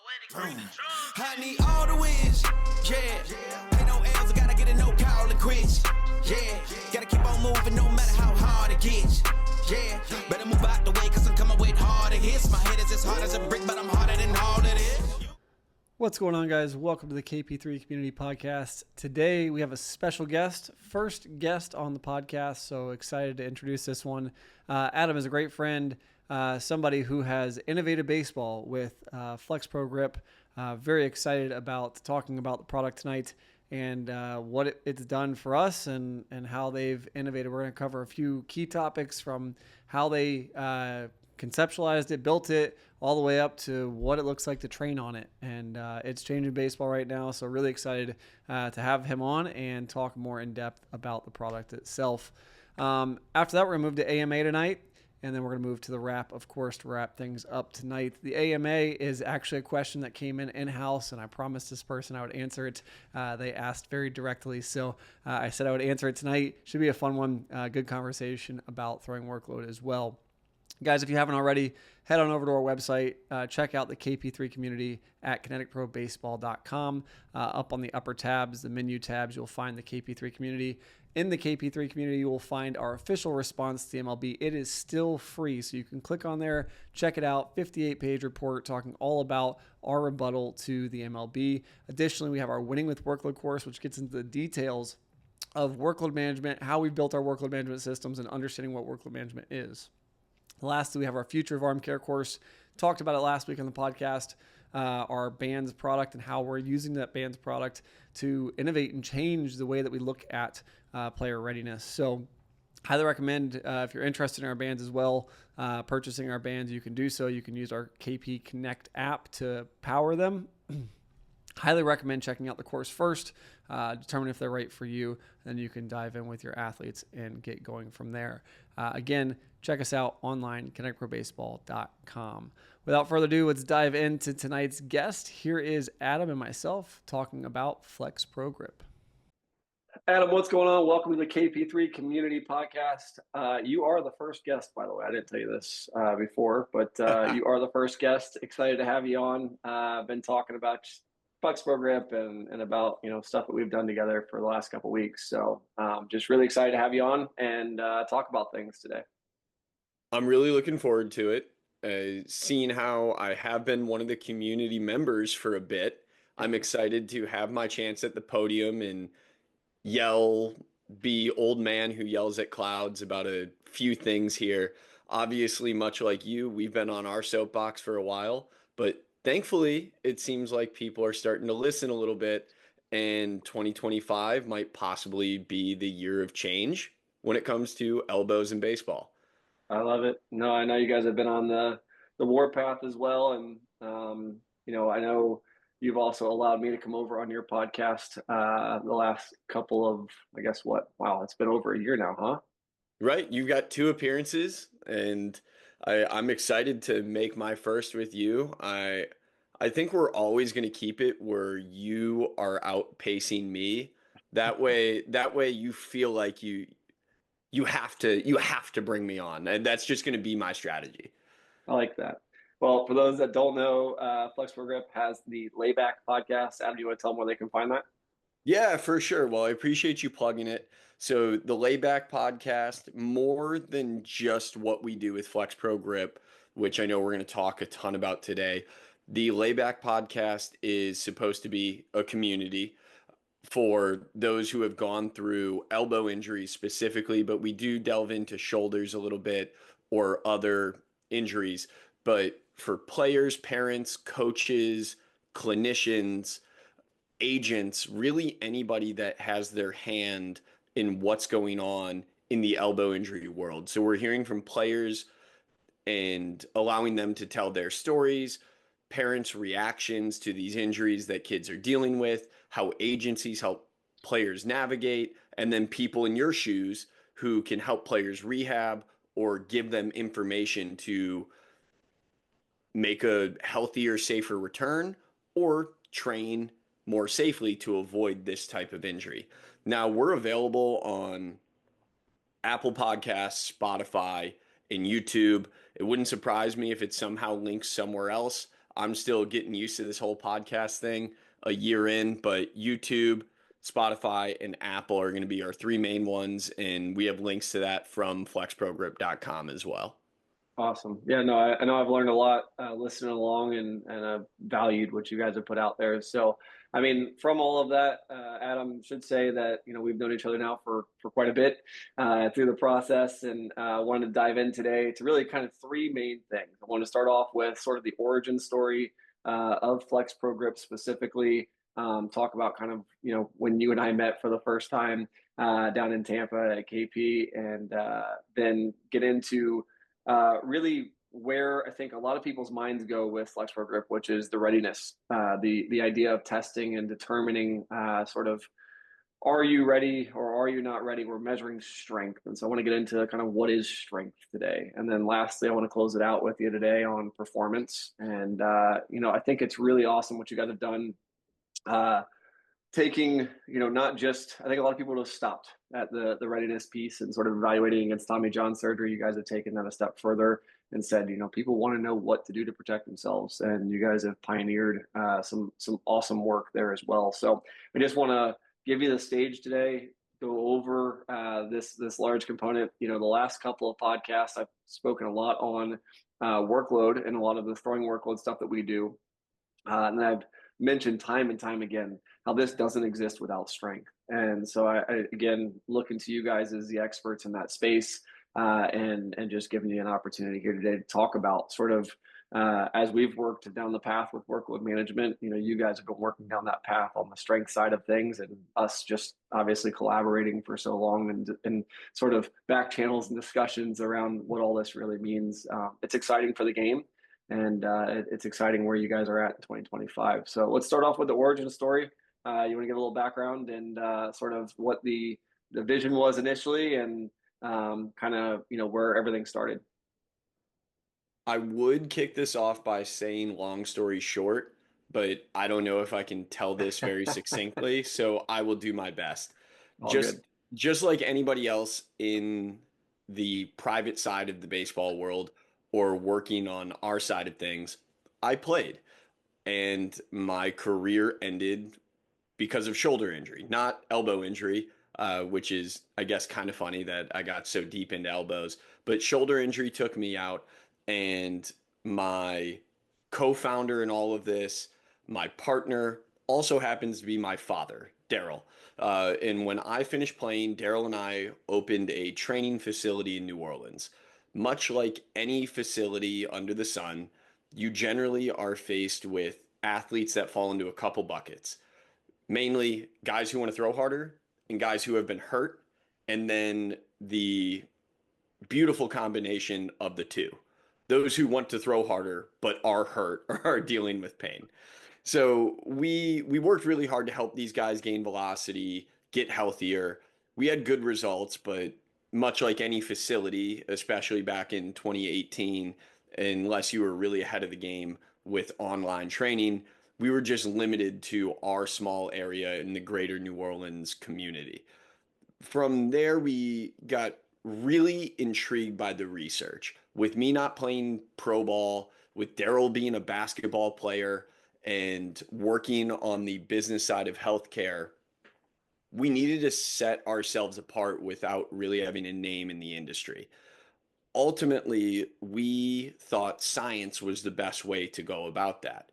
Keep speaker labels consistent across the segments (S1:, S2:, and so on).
S1: I need all the wins, yeah. Ain't no L's, I gotta get a no call it quits, yeah. Gotta keep on moving no matter how hard it gets, yeah. Better move out the way, cause I'm coming with harder hits. My head is as hard as a brick, but I'm harder than all it is.
S2: What's going on, guys? Welcome to the KP3 Community Podcast. Today we have a special guest, first guest on the podcast, so excited to introduce this one. Adam is a great friend, somebody who has innovated baseball with FlexPro Grip. Very excited about talking about the product tonight and what it's done for us and how they've innovated. We're going to cover a few key topics from how they conceptualized it, built it, all the way up to what it looks like to train on it. And it's changing baseball right now, so really excited to have him on and talk more in depth about the product itself. After that, we're going to move to AMA tonight, and then we're going to move to the wrap, of course, to wrap things up tonight. The AMA is actually a question that came in-house, and I promised this person I would answer it. They asked very directly, so I said I would answer it tonight. Should be a fun one, good conversation about throwing workload as well. Guys, if you haven't already, head on over to our website. Check out the KP3 Community at kineticprobaseball.com. Up on the upper tabs, the menu tabs, you'll find the KP3 Community. In the KP3 Community, you will find our official response to the MLB. It is still free, so you can click on there, check it out. 58-page report talking all about our rebuttal to the MLB. Additionally, we have our Winning with Workload course, which gets into the details of workload management, how we built our workload management systems, and understanding what workload management is. Lastly, we have our Future of Arm Care course. Talked about it last week on the podcast, our bands product and how we're using that bands product to innovate and change the way that we look at player readiness. So highly recommend if you're interested in our bands as well, purchasing our bands, you can do so. You can use our KP Connect app to power them. Highly recommend checking out the course first, determine if they're right for you, then you can dive in with your athletes and get going from there. Again, check us out online, kineticprobaseball.com. Without further ado, let's dive into tonight's guest. Here is Adam and myself talking about FlexPro Grip. Adam, what's going on? Welcome to the KP3 Community Podcast. You are the first guest, by the way. I didn't tell you this before, but you are the first guest. Excited to have you on. I've been talking about FlexPro Grip and about stuff that we've done together for the last couple of weeks. So just really excited to have you on and talk about things today.
S3: I'm really looking forward to it. Seeing how I have been one of the community members for a bit, I'm excited to have my chance at the podium and be old man who yells at clouds about a few things here. Obviously, much like you, we've been on our soapbox for a while, but thankfully, it seems like people are starting to listen a little bit, and 2025 might possibly be the year of change when it comes to elbows in baseball.
S2: I love it. No, I know you guys have been on the warpath as well, and I know you've also allowed me to come over on your podcast the last couple of, I guess wow, it's been over a year now, huh?
S3: Right, you've got 2 appearances, and I'm excited to make my first with you. I think we're always going to keep it where you are outpacing me. That way you feel like you have to bring me on, and that's just going to be my strategy.
S2: I like that. Well, for those that don't know, FlexPro Grip has the Layback podcast. Adam, do you want to tell them where they can find that?
S3: Yeah, for sure. Well, I appreciate you plugging it. So the Layback podcast, more than just what we do with FlexPro Grip, which I know we're going to talk a ton about today. The Layback podcast is supposed to be a community for those who have gone through elbow injuries specifically, but we do delve into shoulders a little bit or other injuries. But for players, parents, coaches, clinicians, agents, really anybody that has their hand in what's going on in the elbow injury world. So we're hearing from players and allowing them to tell their stories, parents' reactions to these injuries that kids are dealing with, how agencies help players navigate, and then people in your shoes who can help players rehab or give them information to make a healthier, safer return or train more safely to avoid this type of injury. Now, we're available on Apple Podcasts, Spotify, and YouTube. It wouldn't surprise me if it somehow links somewhere else. I'm still getting used to this whole podcast thing a year in, but YouTube, Spotify, and Apple are going to be our three main ones. And we have links to that from flexprogrip.com as well.
S2: Awesome. Yeah, no, I know I've learned a lot listening along and valued what you guys have put out there. So, I mean, from all of that, Adam, should say that, we've known each other now for quite a bit through the process, and wanted to dive in today to really kind of three main things. I want to start off with sort of the origin story of FlexPro Grip specifically, talk about kind of, when you and I met for the first time down in Tampa at KP, and then get into really where I think a lot of people's minds go with FlexPro Grip, which is the readiness, the idea of testing and determining sort of, are you ready or are you not ready? We're measuring strength. And so I want to get into kind of what is strength today. And then lastly, I want to close it out with you today on performance. And, I think it's really awesome what you guys have done. Taking, not just, I think a lot of people would have stopped at the readiness piece and sort of evaluating against Tommy John surgery. You guys have taken that a step further and said, people want to know what to do to protect themselves. And you guys have pioneered some awesome work there as well. So I just want to give you the stage today, go over this large component. The last couple of podcasts, I've spoken a lot on workload and a lot of the throwing workload stuff that we do. And I've mentioned time and time again how this doesn't exist without strength. And so I again, looking to you guys as the experts in that space, and just giving you an opportunity here today to talk about sort of, as we've worked down the path with workload management, you guys have been working down that path on the strength side of things, and us just obviously collaborating for so long and sort of back channels and discussions around what all this really means. It's exciting for the game. And it's exciting where you guys are at in 2025. So let's start off with the origin story. You want to give a little background and sort of what the vision was initially, and kind of, where everything started.
S3: I would kick this off by saying long story short, but I don't know if I can tell this very succinctly, so I will do my best.
S2: All
S3: Just
S2: good.
S3: just like anybody else in the private side of the baseball world or working on our side of things, I played, and my career ended because of shoulder injury, not elbow injury, which is, I guess, kind of funny that I got so deep into elbows, but shoulder injury took me out. And my co-founder in all of this, my partner, also happens to be my father, Daryl. And when I finished playing, Daryl and I opened a training facility in New Orleans. Much like any facility under the sun, you generally are faced with athletes that fall into a couple buckets. Mainly guys who want to throw harder and guys who have been hurt, and then the beautiful combination of the two. Those who want to throw harder but are hurt or are dealing with pain. So we worked really hard to help these guys gain velocity, get healthier. We had good results, but much like any facility, especially back in 2018, unless you were really ahead of the game with online training, we were just limited to our small area in the greater New Orleans community. From there, we got really intrigued by the research. With me not playing pro ball, with Daryl being a basketball player and working on the business side of healthcare, we needed to set ourselves apart without really having a name in the industry. Ultimately, we thought science was the best way to go about that.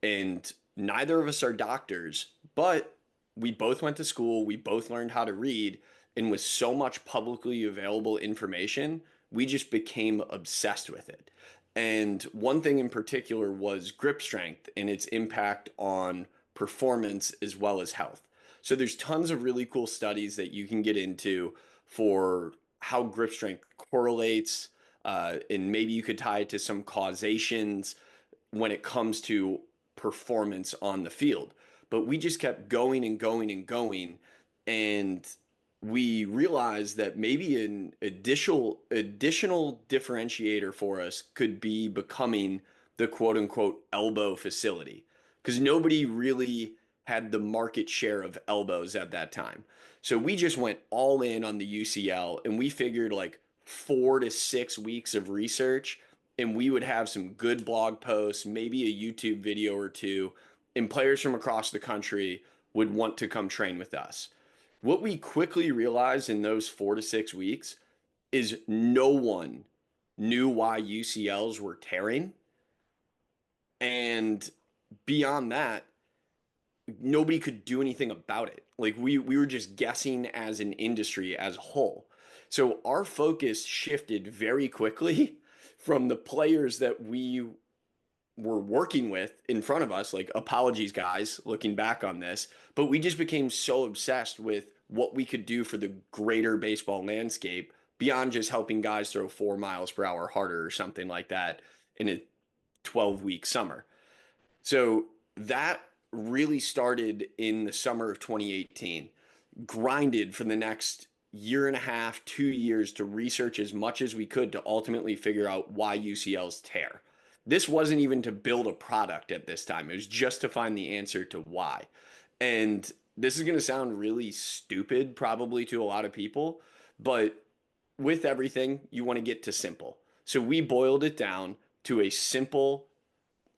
S3: And neither of us are doctors, but we both went to school, we both learned how to read, and with so much publicly available information, we just became obsessed with it. And one thing in particular was grip strength and its impact on performance as well as health. So there's tons of really cool studies that you can get into for how grip strength correlates, and maybe you could tie it to some causations when it comes to performance on the field. But we just kept going and going and going, and we realized that maybe an additional differentiator for us could be becoming the quote unquote elbow facility, because nobody really had the market share of elbows at that time. So we just went all in on the UCL, and we figured like 4 to 6 weeks of research and we would have some good blog posts, maybe a YouTube video or two, and players from across the country would want to come train with us. What we quickly realized in those 4 to 6 weeks is no one knew why UCLs were tearing. And beyond that, nobody could do anything about it. Like we were just guessing as an industry as a whole. So our focus shifted very quickly from the players that we were working with in front of us, like apologies guys, looking back on this, but we just became so obsessed with what we could do for the greater baseball landscape beyond just helping guys throw 4 miles per hour harder or something like that in a 12-week summer. So that really started in the summer of 2018, grinded for the next year and a half, 2 years to research as much as we could to ultimately figure out why UCLs tear. This wasn't even to build a product at this time. It was just to find the answer to why. And this is going to sound really stupid probably to a lot of people, but with everything, you want to get to simple. So we boiled it down to a simple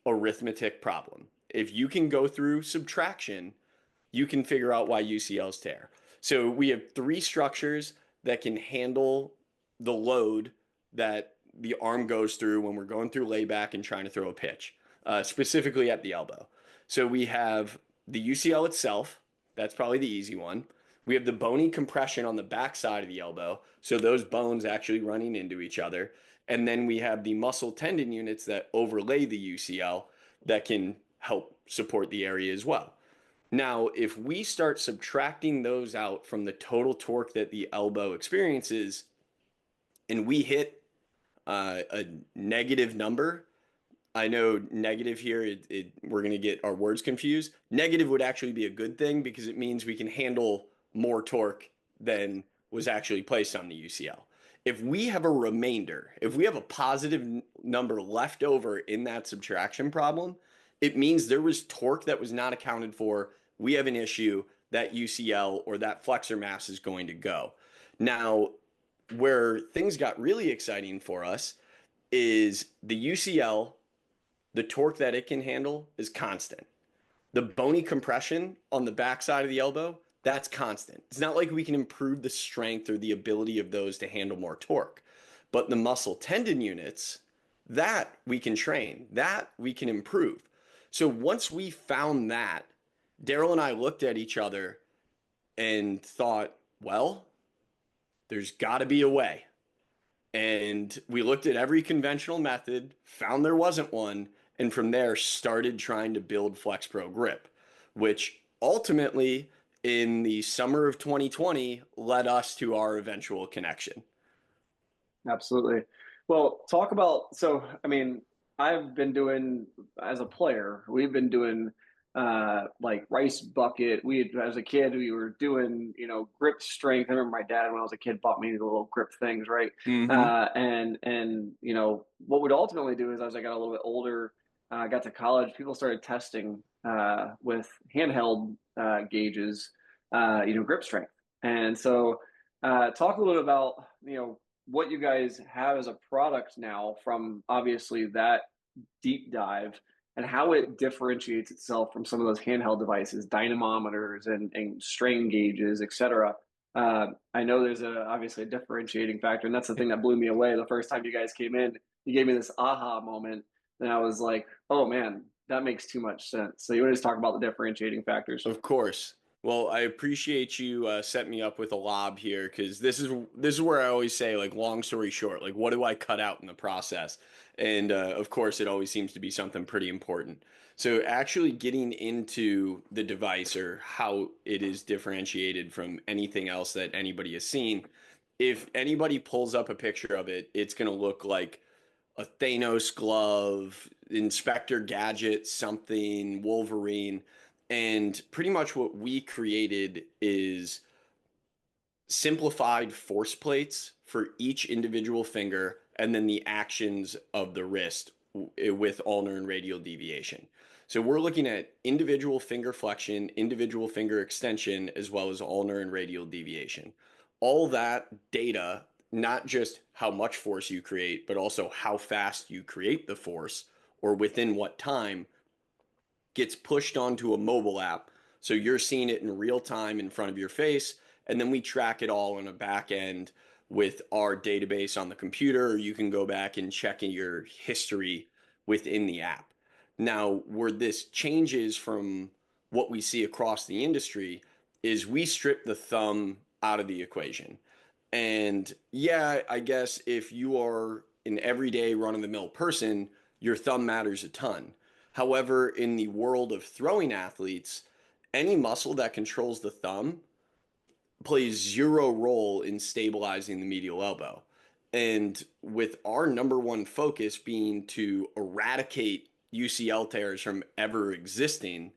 S3: arithmetic problem. If you can go through subtraction, you can figure out why UCLs tear. So we have 3 structures that can handle the load that the arm goes through when we're going through layback and trying to throw a pitch, specifically at the elbow. So we have the UCL itself. That's probably the easy one. We have the bony compression on the back side of the elbow. So those bones actually running into each other. And then we have the muscle tendon units that overlay the UCL that can help support the area as well. Now, if we start subtracting those out from the total torque that the elbow experiences, and we hit a negative number, I know negative here, we're going to get our words confused. Negative would actually be a good thing because it means we can handle more torque than was actually placed on the UCL. If we have a remainder, if we have a positive number left over in that subtraction problem, it means there was torque that was not accounted for. We have an issue. That UCL or that flexor mass is going to go. Now, where things got really exciting for us is the UCL, the torque that it can handle is constant. The bony compression on the backside of the elbow, that's constant. It's not like we can improve the strength or the ability of those to handle more torque. But the muscle tendon units, that we can train, that we can improve. So once we found that, Daryl and I looked at each other and thought, well, there's got to be a way. And we looked at every conventional method, found there wasn't one, and from there started trying to build FlexPro Grip, which ultimately in the summer of 2020 led us to our eventual connection.
S2: Absolutely. Well, talk about, so, I mean, I've been doing, as a player, we've been doing like rice bucket. As a kid, we were doing, grip strength. I remember my dad, when I was a kid, bought me the little grip things, right? And what we'd ultimately do is as I got a little bit older, I got to college, people started testing with handheld gauges, grip strength. And so talk a little bit about, what you guys have as a product now from obviously that deep dive, and how it differentiates itself from some of those handheld devices, dynamometers and strain gauges, et cetera. I know there's obviously a differentiating factor, and that's the thing that blew me away. The first time you guys came in, you gave me this aha moment, and I was like, oh man, that makes too much sense. So you want to just talk about the differentiating factors?
S3: Of course. Well, I appreciate you setting me up with a lob here, because this is where I always say, like, long story short, like, what do I cut out in the process? And of course, it always seems to be something pretty important. So actually getting into the device or how it is differentiated from anything else that anybody has seen, if anybody pulls up a picture of it, it's going to look like a Thanos glove, Inspector Gadget, something, Wolverine. And pretty much what we created is simplified force plates for each individual finger, and then the actions of the wrist with ulnar and radial deviation. So we're looking at individual finger flexion, individual finger extension, as well as ulnar and radial deviation. All that data not just how much force you create, but also how fast you create the force or within what time gets pushed onto a mobile app. So you're seeing it in real time in front of your face. And then we track it all on a back end with our database on the computer, or you can go back and check in your history within the app. Now, where this changes from what we see across the industry is we strip the thumb out of the equation. And yeah, I guess if you are an everyday run of the mill person, your thumb matters a ton. However, in the world of throwing athletes, any muscle that controls the thumb plays zero role in stabilizing the medial elbow. And with our number one focus being to eradicate UCL tears from ever existing,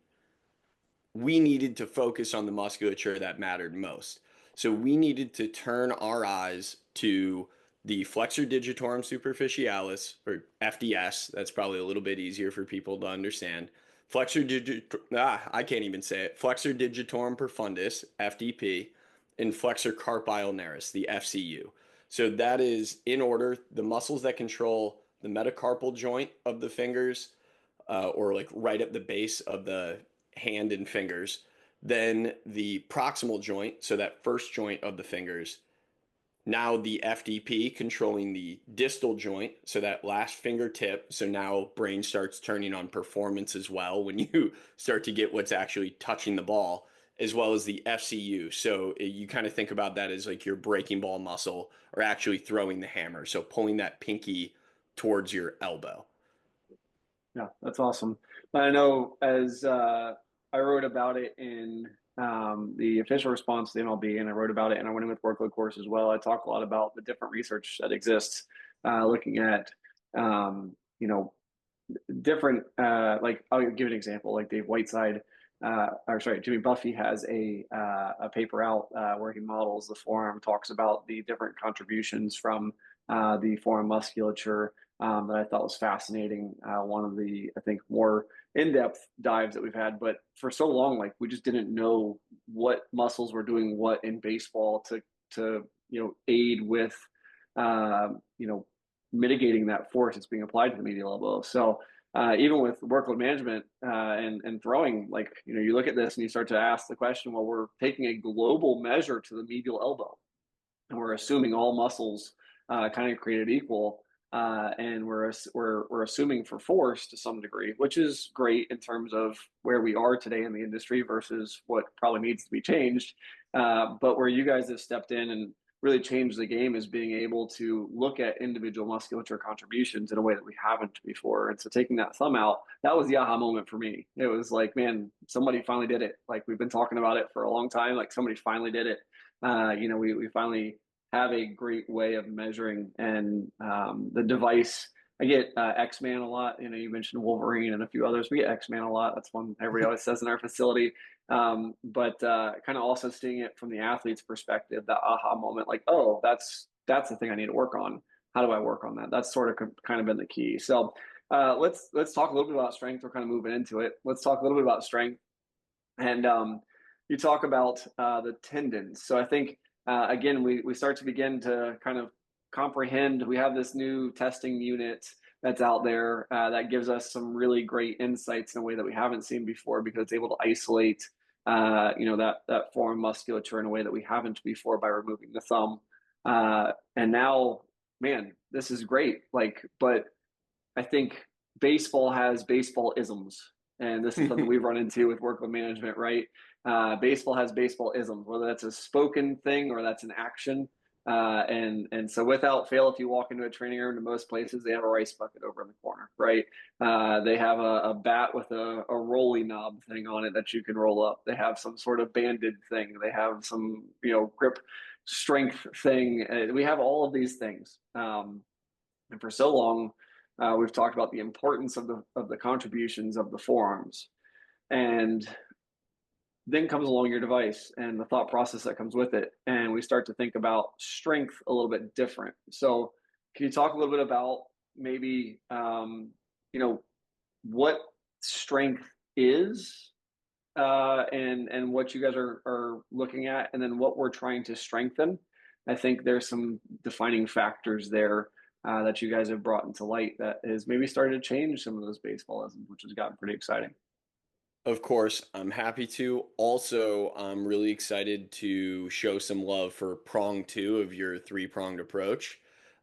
S3: we needed to focus on the musculature that mattered most. So we needed to turn our eyes to the flexor digitorum superficialis, or FDS. That's probably a little bit easier for people to understand. I can't even say it. Flexor digitorum profundus, FDP, and flexor carpi ulnaris, the FCU. So that is, in order, the muscles that control the metacarpal joint of the fingers, or like right at the base of the hand and fingers, then the proximal joint, so that first joint of the fingers, now the FDP controlling the distal joint, so that last fingertip. So now brain starts turning on performance as well when you start to get what's actually touching the ball, as well as the FCU. So you kind of think about that as like your breaking ball muscle, or actually throwing the hammer. So pulling that pinky towards your elbow.
S2: Yeah, that's awesome. I know as I wrote about it in the official response to the MLB, and I wrote about it, and I went in with workload course as well. I talk a lot about the different research that exists, looking at you know, different like I'll give an example, like Dave Whiteside, or sorry, Jimmy Buffy has a paper out where he models the forearm, talks about the different contributions from the forearm musculature, that I thought was fascinating. One of the, I think, more in-depth dives that we've had, but for so long, like we just didn't know what muscles were doing what in baseball to aid with mitigating that force that's being applied to the medial elbow. So even with workload management and throwing, like, you look at this and you start to ask the question, well, we're taking a global measure to the medial elbow, and we're assuming all muscles kind of created equal, and we're assuming for force to some degree, which is great in terms of where we are today in the industry versus what probably needs to be changed. But where you guys have stepped in and really changed the game is being able to look at individual musculature contributions in a way that we haven't before. And so taking that thumb out, that was the aha moment for me. It was like, man, somebody finally did it. Like, we've been talking about it for a long time. Like, somebody finally did it. We finally have a great way of measuring, and the device. I get X-Man a lot. You mentioned Wolverine and a few others. We get X-Man a lot. That's one everybody always says in our facility. But kind of also seeing it from the athlete's perspective, that aha moment, like, oh, that's the thing I need to work on. How do I work on that? That's sort of kind of been the key. So let's talk a little bit about strength. We're kind of moving into it. Let's talk a little bit about strength. And you talk about the tendons. So I think, again, we start to begin to kind of comprehend. We have this new testing unit that's out there that gives us some really great insights in a way that we haven't seen before, because it's able to isolate that forearm musculature in a way that we haven't before by removing the thumb. And now, man, this is great. But I think baseball has baseball isms, and this is something we've run into with workload management, right? Baseball has baseball isms, whether that's a spoken thing or that's an action. And so without fail, if you walk into a training room, in most places, they have a rice bucket over in the corner, right? They have a bat with a rolly knob thing on it that you can roll up. They have some sort of banded thing. They have some, grip strength thing. We have all of these things. And for so long, we've talked about the importance of the contributions of the forearms. And then comes along your device and the thought process that comes with it, and we start to think about strength a little bit different. So can you talk a little bit about maybe what strength is, and what you guys are looking at, and then what we're trying to strengthen, I think there's some defining factors there that you guys have brought into light that has maybe started to change some of those baseballisms, which has gotten pretty exciting.
S3: Of course, I'm happy to. Also, I'm really excited to show some love for prong two of your three-pronged approach.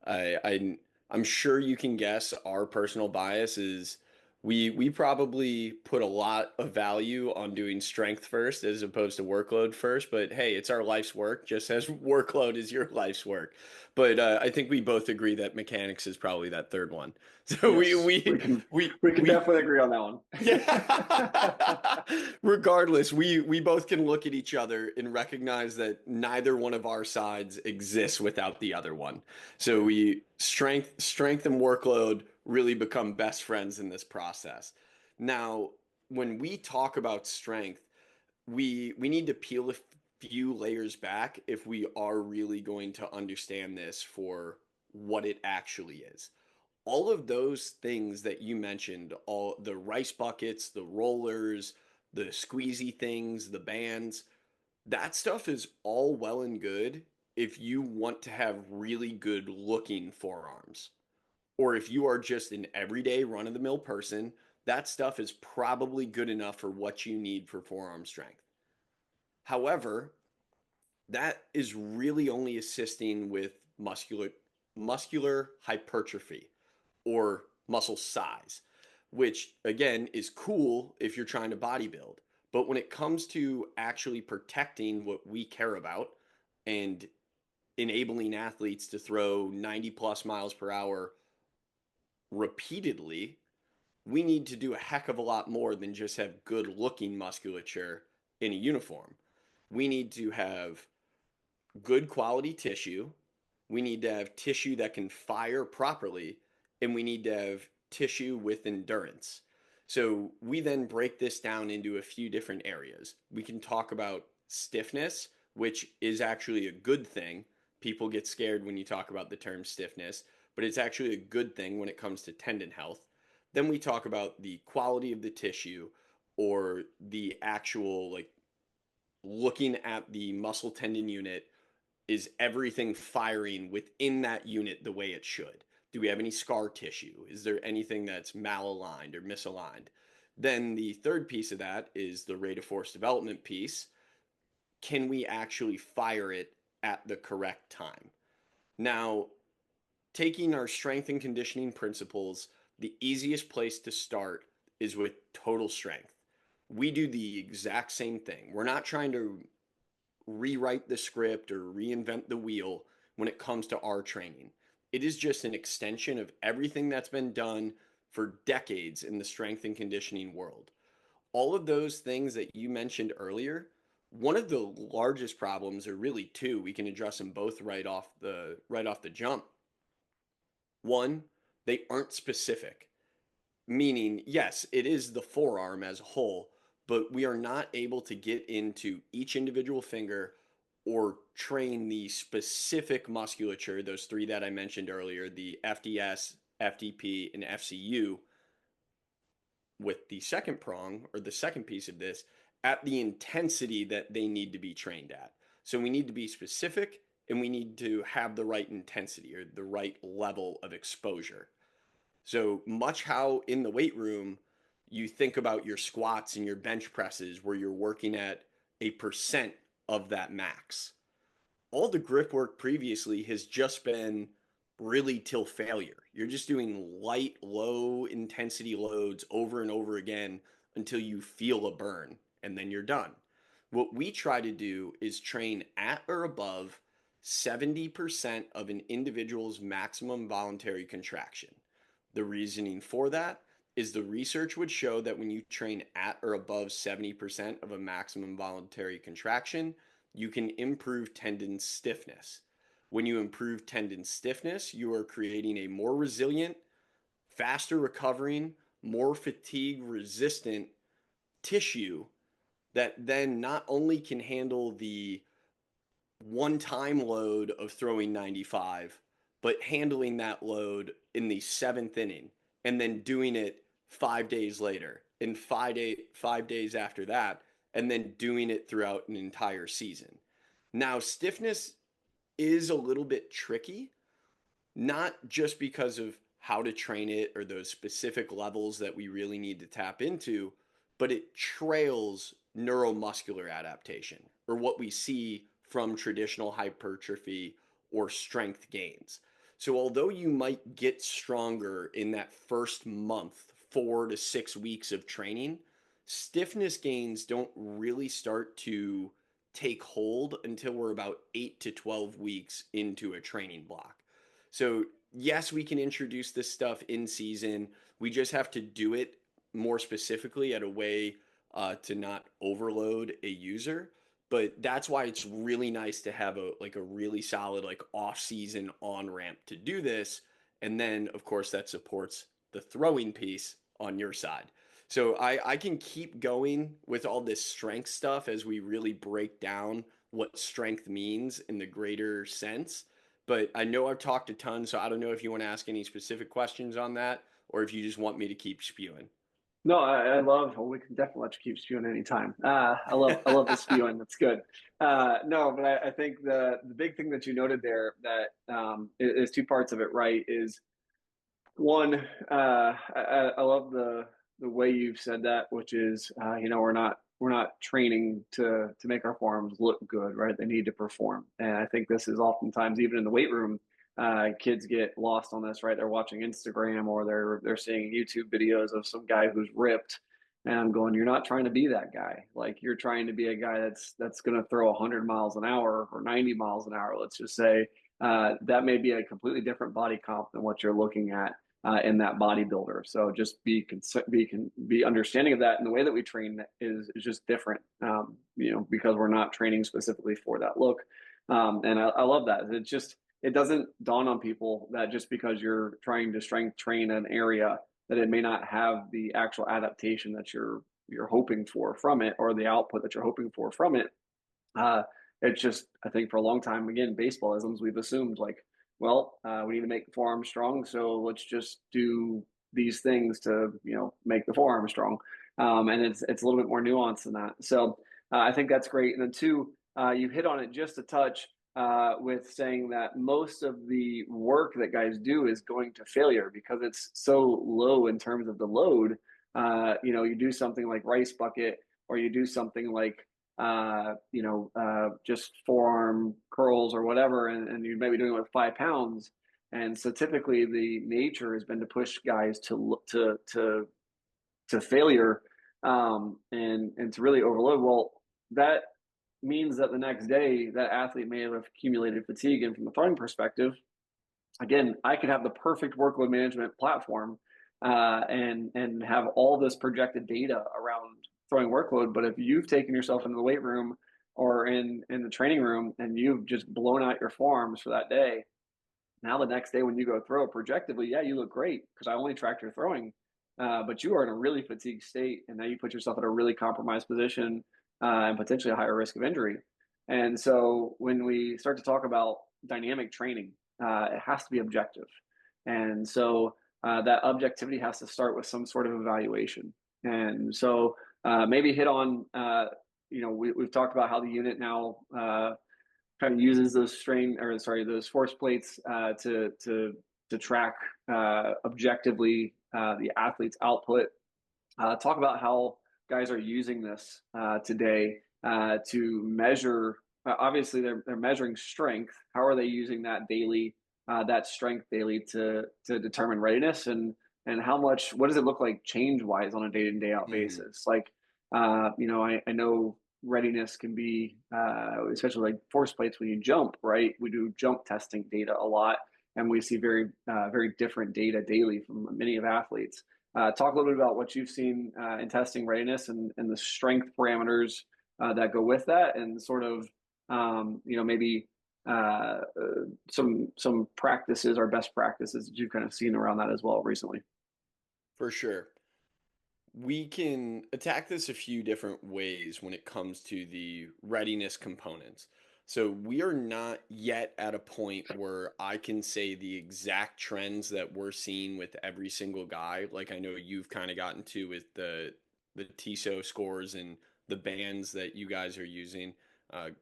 S3: I, I I'm sure you can guess our personal bias is we probably put a lot of value on doing strength first as opposed to workload first, but hey, it's our life's work, just as workload is your life's work. But I think we both agree that mechanics is probably that third one. So
S2: Yes, we can
S3: we
S2: definitely agree on that one.
S3: yeah. Regardless, we both can look at each other and recognize that neither one of our sides exists without the other one. So we strength and workload really become best friends in this process. Now, when we talk about strength, we need to peel a few layers back if we are really going to understand this for what it actually is. All of those things that you mentioned, all the rice buckets, the rollers, the squeezy things, the bands, that stuff is all well and good if you want to have really good looking forearms. Or if you are just an everyday run of the mill person, that stuff is probably good enough for what you need for forearm strength. However, that is really only assisting with muscular hypertrophy or muscle size, which again is cool if you're trying to bodybuild. But when it comes to actually protecting what we care about and enabling athletes to throw 90 plus miles per hour repeatedly, we need to do a heck of a lot more than just have good looking musculature in a uniform. We need to have good quality tissue. We need to have tissue that can fire properly, and we need to have tissue with endurance. So we then break this down into a few different areas. We can talk about stiffness, which is actually a good thing. People get scared when you talk about the term stiffness, but it's actually a good thing when it comes to tendon health. Then we talk about the quality of the tissue or the actual, like, looking at the muscle tendon unit. Is everything firing within that unit the way it should? Do we have any scar tissue? Is there anything that's malaligned or misaligned? Then the third piece of that is the rate of force development piece. Can we actually fire it at the correct time? Now, taking our strength and conditioning principles, the easiest place to start is with total strength. We do the exact same thing. We're not trying to rewrite the script or reinvent the wheel when it comes to our training. It is just an extension of everything that's been done for decades in the strength and conditioning world. All of those things that you mentioned earlier, one of the largest problems, or really two, we can address them both right off the jump. One, they aren't specific, meaning, yes, it is the forearm as a whole, but we are not able to get into each individual finger or train the specific musculature, those three that I mentioned earlier, the FDS, FDP, and FCU, with the second prong or the second piece of this at the intensity that they need to be trained at. So we need to be specific and we need to have the right intensity or the right level of exposure. So much how in the weight room, you think about your squats and your bench presses where you're working at a percent of that max. All the grip work previously has just been really till failure. You're just doing light, low intensity loads over and over again until you feel a burn and then you're done. What we try to do is train at or above 70% of an individual's maximum voluntary contraction. The reasoning for that is the research would show that when you train at or above 70% of a maximum voluntary contraction, you can improve tendon stiffness. When you improve tendon stiffness, you are creating a more resilient, faster recovering, more fatigue resistant tissue that then not only can handle the one-time load of throwing 95, but handling that load in the seventh inning and then doing it 5 days later and 5 days after that, and then doing it throughout an entire season. Now, stiffness is a little bit tricky, not just because of how to train it or those specific levels that we really need to tap into, but it trails neuromuscular adaptation or what we see from traditional hypertrophy or strength gains. So, although you might get stronger in that first month, 4 to 6 weeks of training, stiffness gains don't really start to take hold until we're about 8 to 12 weeks into a training block. So, yes, we can introduce this stuff in season. We just have to do it more specifically at a way to not overload a user. But that's why it's really nice to have a really solid off season on ramp to do this. And then of course that supports the throwing piece on your side. So I can keep going with all this strength stuff as we really break down what strength means in the greater sense. But I know I've talked a ton, so I don't know if you want to ask any specific questions on that or if you just want me to keep spewing.
S2: No, I love. Well, we can definitely let you keep spewing anytime. I love the spewing. That's good. No, but I think the big thing that you noted there that is two parts of it, right? Is one, I love the way you've said that, which is we're not training to make our forearms look good, right? They need to perform, and I think this is oftentimes even in the weight room, kids get lost on this, right? They're watching Instagram or they're seeing YouTube videos of some guy who's ripped, and I'm going, you're not trying to be that guy. Like you're trying to be a guy that's going to throw 100 miles an hour or 90 miles an hour. Let's just say that may be a completely different body comp than what you're looking at in that bodybuilder. So just be understanding of that. And the way that we train is just different, because we're not training specifically for that look. And I love that. It doesn't dawn on people that just because you're trying to strength train an area that it may not have the actual adaptation that you're hoping for from it or the output that you're hoping for from it. It's just, I think for a long time, again, baseballisms, we've assumed like, well, we need to make the forearm strong, so let's just do these things to, make the forearm strong. And it's a little bit more nuanced than that. So I think that's great. And then two, you hit on it just a touch with saying that most of the work that guys do is going to failure because it's so low in terms of the load. You do something like rice bucket, or you do something like just forearm curls or whatever, and you may be doing it with 5 pounds. And so typically the nature has been to push guys to failure, and to really overload. Well, that means that the next day that athlete may have accumulated fatigue. And from a throwing perspective, again, I could have the perfect workload management platform and have all this projected data around throwing workload. But if you've taken yourself into the weight room or in the training room and you've just blown out your forearms for that day, now the next day when you go throw, projectively, yeah, you look great because I only tracked your throwing, but you are in a really fatigued state, and now you put yourself in a really compromised position and potentially a higher risk of injury. And so when we start to talk about dynamic training, it has to be objective. And so that objectivity has to start with some sort of evaluation. And so maybe hit on, we've talked about how the unit now kind of uses those force plates to track objectively the athlete's output. Talk about how guys are using this today to measure. Obviously, they're measuring strength. How are they using that daily, that strength daily to determine readiness, and how much? What does it look like change wise on a day in day out basis? Like, I know readiness can be, especially like force plates when you jump. Right, we do jump testing data a lot, and we see very very different data daily from many of athletes. Talk a little bit about what you've seen in testing readiness and the strength parameters that go with that, and sort of maybe some practices or best practices that you've kind of seen around that as well recently.
S3: For sure. We can attack this a few different ways when it comes to the readiness components. So we are not yet at a point where I can say the exact trends that we're seeing with every single guy. Like I know you've kind of gotten to with the TISO scores and the bands that you guys are using.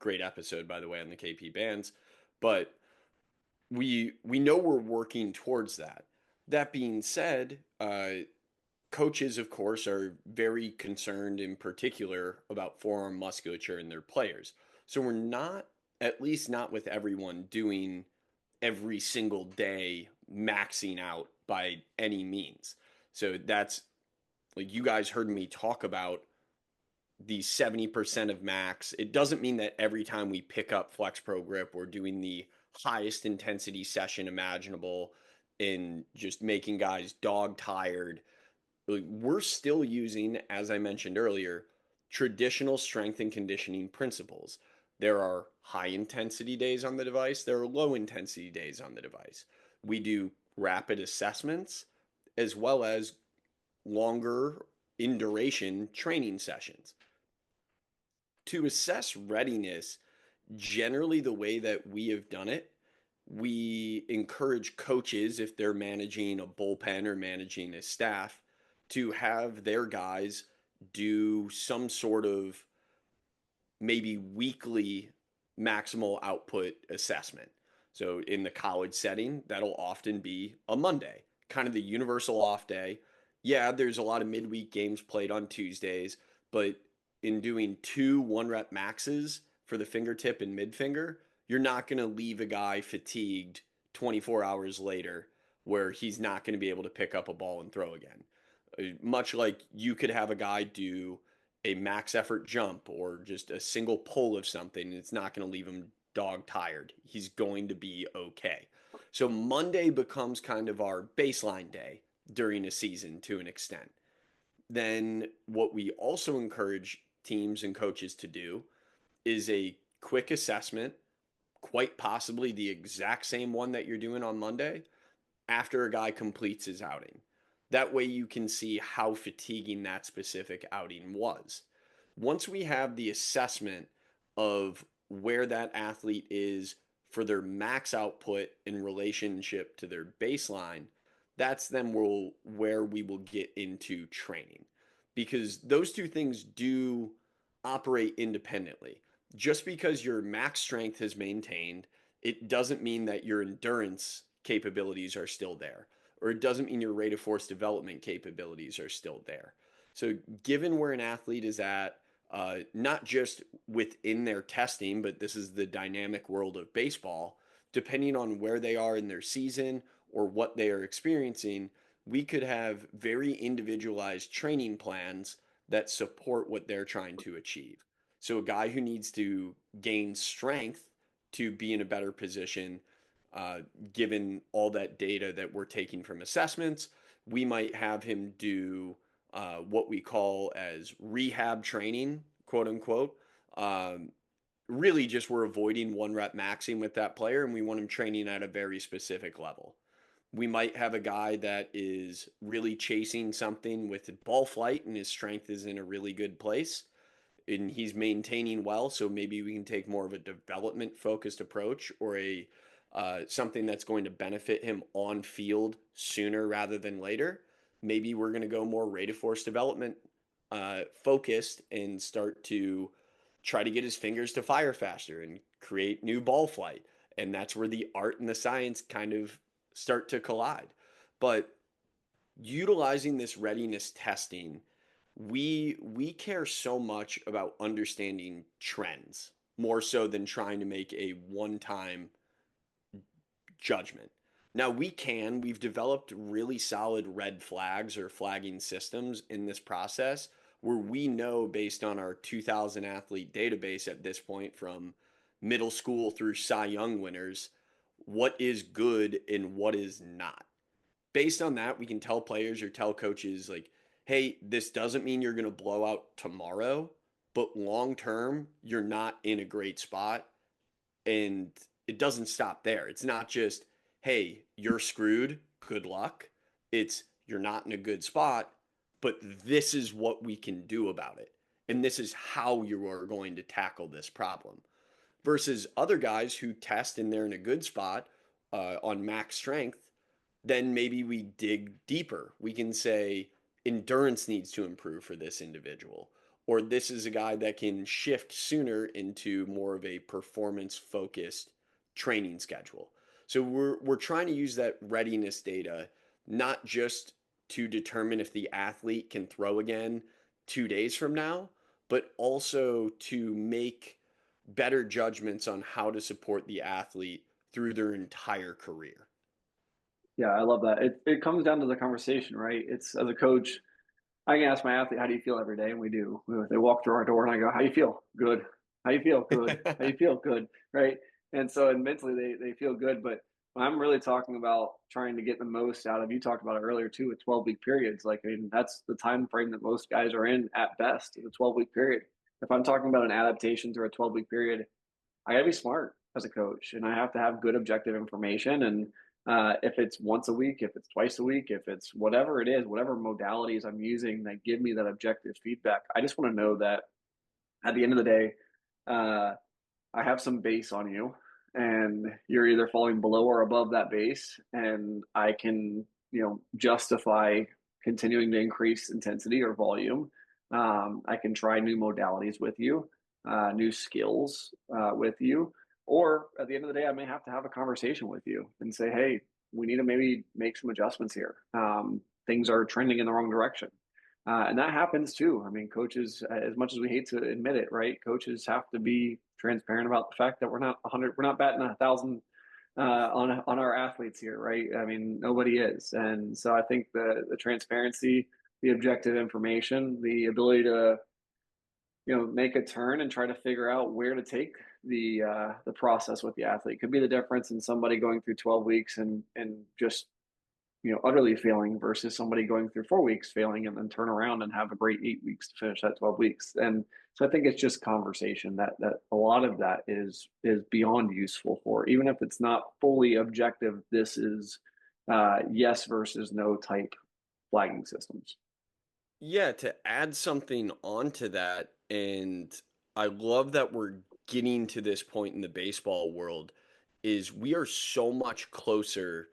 S3: Great episode, by the way, on the KP bands. But we know we're working towards that. That being said, coaches, of course, are very concerned in particular about forearm musculature in their players. So we're not, at least not with everyone, doing every single day maxing out by any means. So that's like you guys heard me talk about the 70% of max. It doesn't mean that every time we pick up FlexPro Grip, we're doing the highest intensity session imaginable and just making guys dog tired. Like, we're still using, as I mentioned earlier, traditional strength and conditioning principles. There are high intensity days on the device, there are low intensity days on the device. We do rapid assessments as well as longer in duration training sessions. To assess readiness, generally the way that we have done it, we encourage coaches, if they're managing a bullpen or managing a staff, to have their guys do some sort of maybe weekly maximal output assessment. So in the college setting, that'll often be a Monday, kind of the universal off day. Yeah, there's a lot of midweek games played on Tuesdays, but in doing 2 1 rep maxes for the fingertip and mid finger, you're not going to leave a guy fatigued 24 hours later where he's not going to be able to pick up a ball and throw again. Much like you could have a guy do a max effort jump or just a single pull of something, and it's not going to leave him dog tired. He's going to be okay. So Monday becomes kind of our baseline day during a season to an extent. Then what we also encourage teams and coaches to do is a quick assessment, quite possibly the exact same one that you're doing on Monday, after a guy completes his outing. That way you can see how fatiguing that specific outing was. Once we have the assessment of where that athlete is for their max output in relationship to their baseline, that's then where we will get into training. Because those two things do operate independently. Just because your max strength has maintained, it doesn't mean that your endurance capabilities are still there, or it doesn't mean your rate of force development capabilities are still there. So, given where an athlete is at, not just within their testing, but this is the dynamic world of baseball, depending on where they are in their season or what they are experiencing, we could have very individualized training plans that support what they're trying to achieve. So, a guy who needs to gain strength to be in a better position, given all that data that we're taking from assessments, we might have him do what we call as rehab training, quote unquote. Really, just we're avoiding 1 rep maxing with that player, and we want him training at a very specific level. We might have a guy that is really chasing something with ball flight and his strength is in a really good place and he's maintaining well. So maybe we can take more of a development focused approach or a something that's going to benefit him on field sooner rather than later. Maybe we're going to go more rate of force development focused and start to try to get his fingers to fire faster and create new ball flight. And that's where the art and the science kind of start to collide. But utilizing this readiness testing, we care so much about understanding trends more so than trying to make a one-time judgment. Now we've developed really solid red flags or flagging systems in this process where we know based on our 2000 athlete database at this point from middle school through Cy Young winners, what is good and what is not. Based on that, we can tell players or tell coaches like, hey, this doesn't mean you're going to blow out tomorrow, but long term, you're not in a great spot. And it doesn't stop there. It's not just, hey, you're screwed, good luck. It's you're not in a good spot, but this is what we can do about it. And this is how you are going to tackle this problem. Versus other guys who test and they're in a good spot on max strength, then maybe we dig deeper. We can say endurance needs to improve for this individual, or this is a guy that can shift sooner into more of a performance focused training schedule. So we're trying to use that readiness data not just to determine if the athlete can throw again 2 days from now, but also to make better judgments on how to support the athlete through their entire career.
S2: Yeah, I love that. It comes down to the conversation, right? It's as a coach, I can ask my athlete, "How do you feel every day?" And we do. They walk through our door, and I go, "How you feel? Good. How you feel? Good. How you feel? Good." Right? And mentally, they feel good. But when I'm really talking about trying to get the most out of, you talked about it earlier too, with 12-week periods. Like, I mean, that's the time frame that most guys are in at best, the 12-week period. If I'm talking about an adaptation through a 12-week period, I got to be smart as a coach, and I have to have good objective information. And if it's once a week, if it's twice a week, if it's whatever it is, whatever modalities I'm using that give me that objective feedback, I just want to know that at the end of the day, uh, I have some base on you, and you're either falling below or above that base, and I can, justify continuing to increase intensity or volume. I can try new modalities with you, new skills with you, or at the end of the day, I may have to have a conversation with you and say, "Hey, we need to maybe make some adjustments here. Things are trending in the wrong direction." And that happens too. I mean, coaches, as much as we hate to admit it, right? Coaches have to be transparent about the fact that we're not 100, we're not batting 1,000 on our athletes here, right? I mean, nobody is, and so I think the transparency, the objective information, the ability to make a turn and try to figure out where to take the process with the athlete could be the difference in somebody going through 12 weeks and just utterly failing versus somebody going through 4 weeks failing and then turn around and have a great 8 weeks to finish that 12 weeks. And so I think it's just conversation that a lot of that is beyond useful for, even if it's not fully objective. This is yes versus no type flagging systems.
S3: Yeah, to add something onto that, and I love that we're getting to this point in the baseball world, is we are so much closer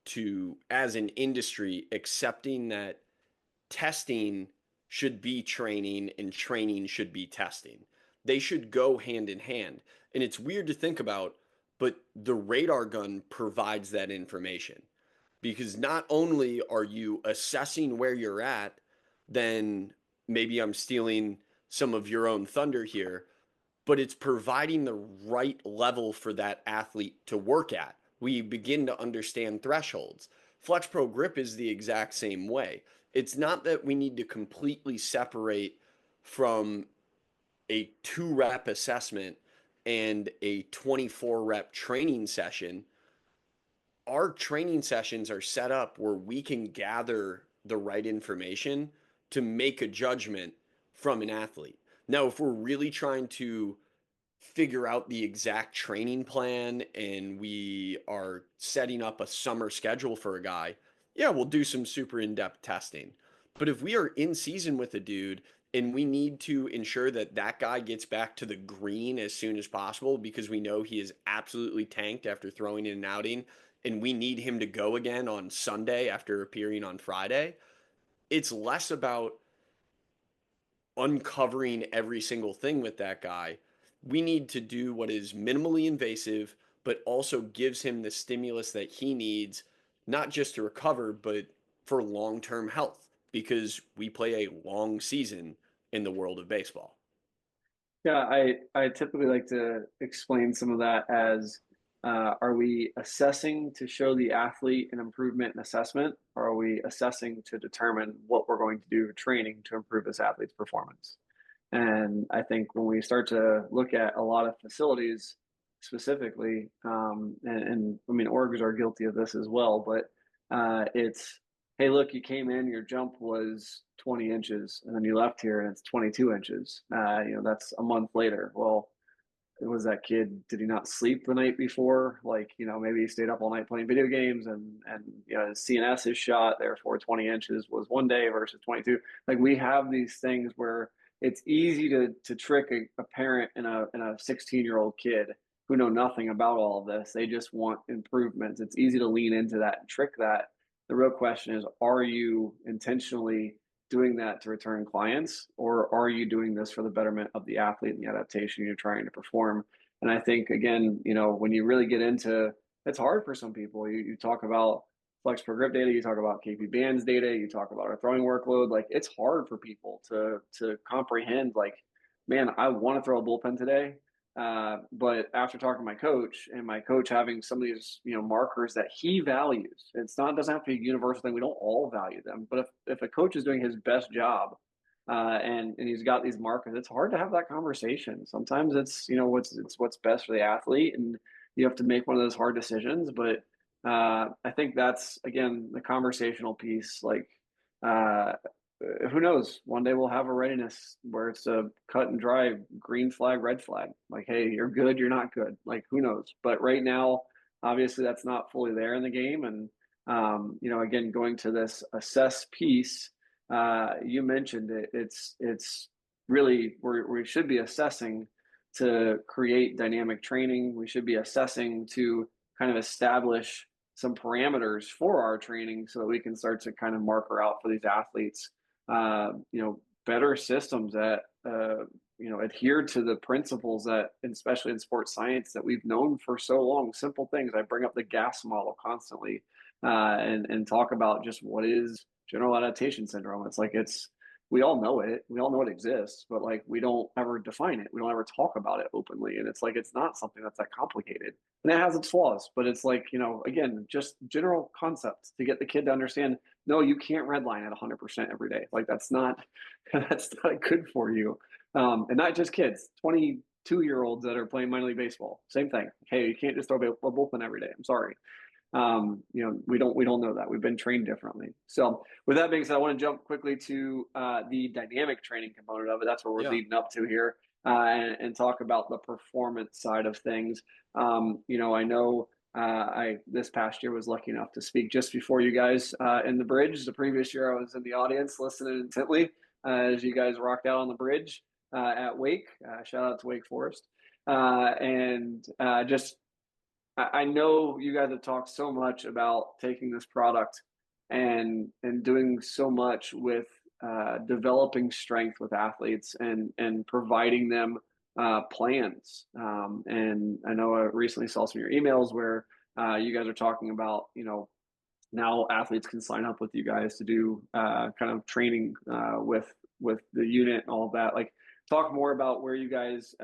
S3: to, as an industry, accepting that testing should be training and training should be testing. They should go hand in hand. And it's weird to think about, but the radar gun provides that information because not only are you assessing where you're at, then maybe I'm stealing some of your own thunder here, but it's providing the right level for that athlete to work at. We begin to understand thresholds. FlexPro Grip is the exact same way. It's not that we need to completely separate from a 2 rep assessment and a 24 rep training session. Our training sessions are set up where we can gather the right information to make a judgment from an athlete. Now, if we're really trying to figure out the exact training plan and we are setting up a summer schedule for a guy, yeah, we'll do some super in-depth testing. But if we are in season with a dude and we need to ensure that that guy gets back to the green as soon as possible because we know he is absolutely tanked after throwing in an outing and we need him to go again on Sunday after appearing on Friday, it's less about uncovering every single thing with that guy. We need to do what is minimally invasive, but also gives him the stimulus that he needs, not just to recover, but for long term health, because we play a long season in the world of baseball.
S2: Yeah, I typically like to explain some of that as are we assessing to show the athlete an improvement in assessment, or are we assessing to determine what we're going to do training to improve this athlete's performance? And I think when we start to look at a lot of facilities specifically, and I mean, orgs are guilty of this as well, but it's, hey, look, you came in, your jump was 20 inches, and then you left here and it's 22 inches. That's a month later. Well, was that kid, did he not sleep the night before? Like, maybe he stayed up all night playing video games and his CNS is shot, therefore 20 inches was one day versus 22. Like, we have these things where it's easy to trick a parent and a 16-year-old kid who know nothing about all of this. They just want improvements. It's easy to lean into that and trick that. The real question is, are you intentionally doing that to return clients, or are you doing this for the betterment of the athlete and the adaptation you're trying to perform? And I think, again, when you really get into, it's hard for some people. You talk about FlexPro Grip data, you talk about KP bands data, you talk about our throwing workload. Like, it's hard for people to comprehend, like, man, I want to throw a bullpen today. But after talking to my coach, and my coach having some of these, markers that he values, doesn't have to be a universal thing. We don't all value them, but if a coach is doing his best job, and he's got these markers, it's hard to have that conversation. Sometimes it's what's best for the athlete, and you have to make one of those hard decisions. But I think that's, again, the conversational piece. Like, uh, who knows? One day we'll have a readiness where it's a cut and dry green flag, red flag. Like, hey, you're good, you're not good. Like, who knows? But right now, obviously, that's not fully there in the game. And again, going to this assess piece, you mentioned it. It's really, we should be assessing to create dynamic training. We should be assessing to kind of establish some parameters for our training so that we can start to kind of marker out for these athletes, better systems that, adhere to the principles that, especially in sports science, that we've known for so long. Simple things. I bring up the GAS model constantly, and talk about just what is general adaptation syndrome. We all know it. We all know it exists, but like, we don't ever define it. We don't ever talk about it openly. And it's like, it's not something that's that complicated, and it has its flaws, but it's like, again, just general concepts to get the kid to understand, no, you can't redline at 100% every day. Like, that's not good for you. And not just kids, 22-year-olds that are playing minor league baseball, same thing. Hey, you can't just throw a bullpen every day. I'm sorry. We don't know that. We've been trained differently. So with that being said, I want to jump quickly to the dynamic training component of it. That's what we're leading up to here, and talk about the performance side of things. I know I this past year was lucky enough to speak just before you guys in the bridge. The previous year I was in the audience listening intently as you guys rocked out on the bridge at Wake. Shout out to Wake Forest. And just I know you guys have talked so much about taking this product and doing so much with developing strength with athletes and providing them plans. And I know I recently saw some of your emails where you guys are talking about, now athletes can sign up with you guys to do kind of training with the unit and all of that. Like, talk more about where you guys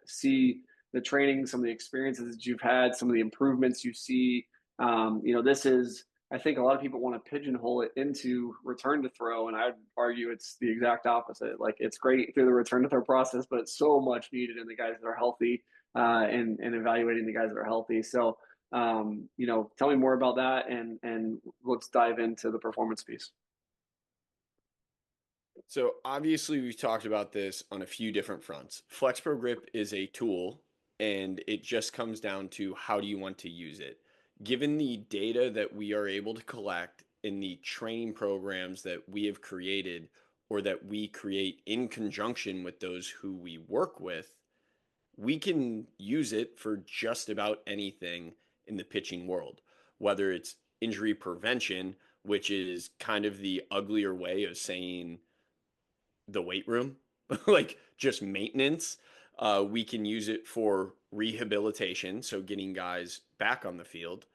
S2: see the training, some of the experiences that you've had, some of the improvements you see. This is, I think a lot of people want to pigeonhole it into return to throw, and I'd argue it's the exact opposite. Like, it's great through the return to throw process, but it's so much needed in the guys that are healthy, and evaluating the guys that are healthy. So, tell me more about that, and let's dive into the performance piece.
S3: So obviously we've talked about this on a few different fronts. FlexPro Grip is a tool, and it just comes down to how do you want to use it. Given the data that we are able to collect in the training programs that we have created, or that we create in conjunction with those who we work with, we can use it for just about anything in the pitching world, whether it's injury prevention, which is kind of the uglier way of saying the weight room, like just maintenance. We can use it for rehabilitation, so getting guys back on the field.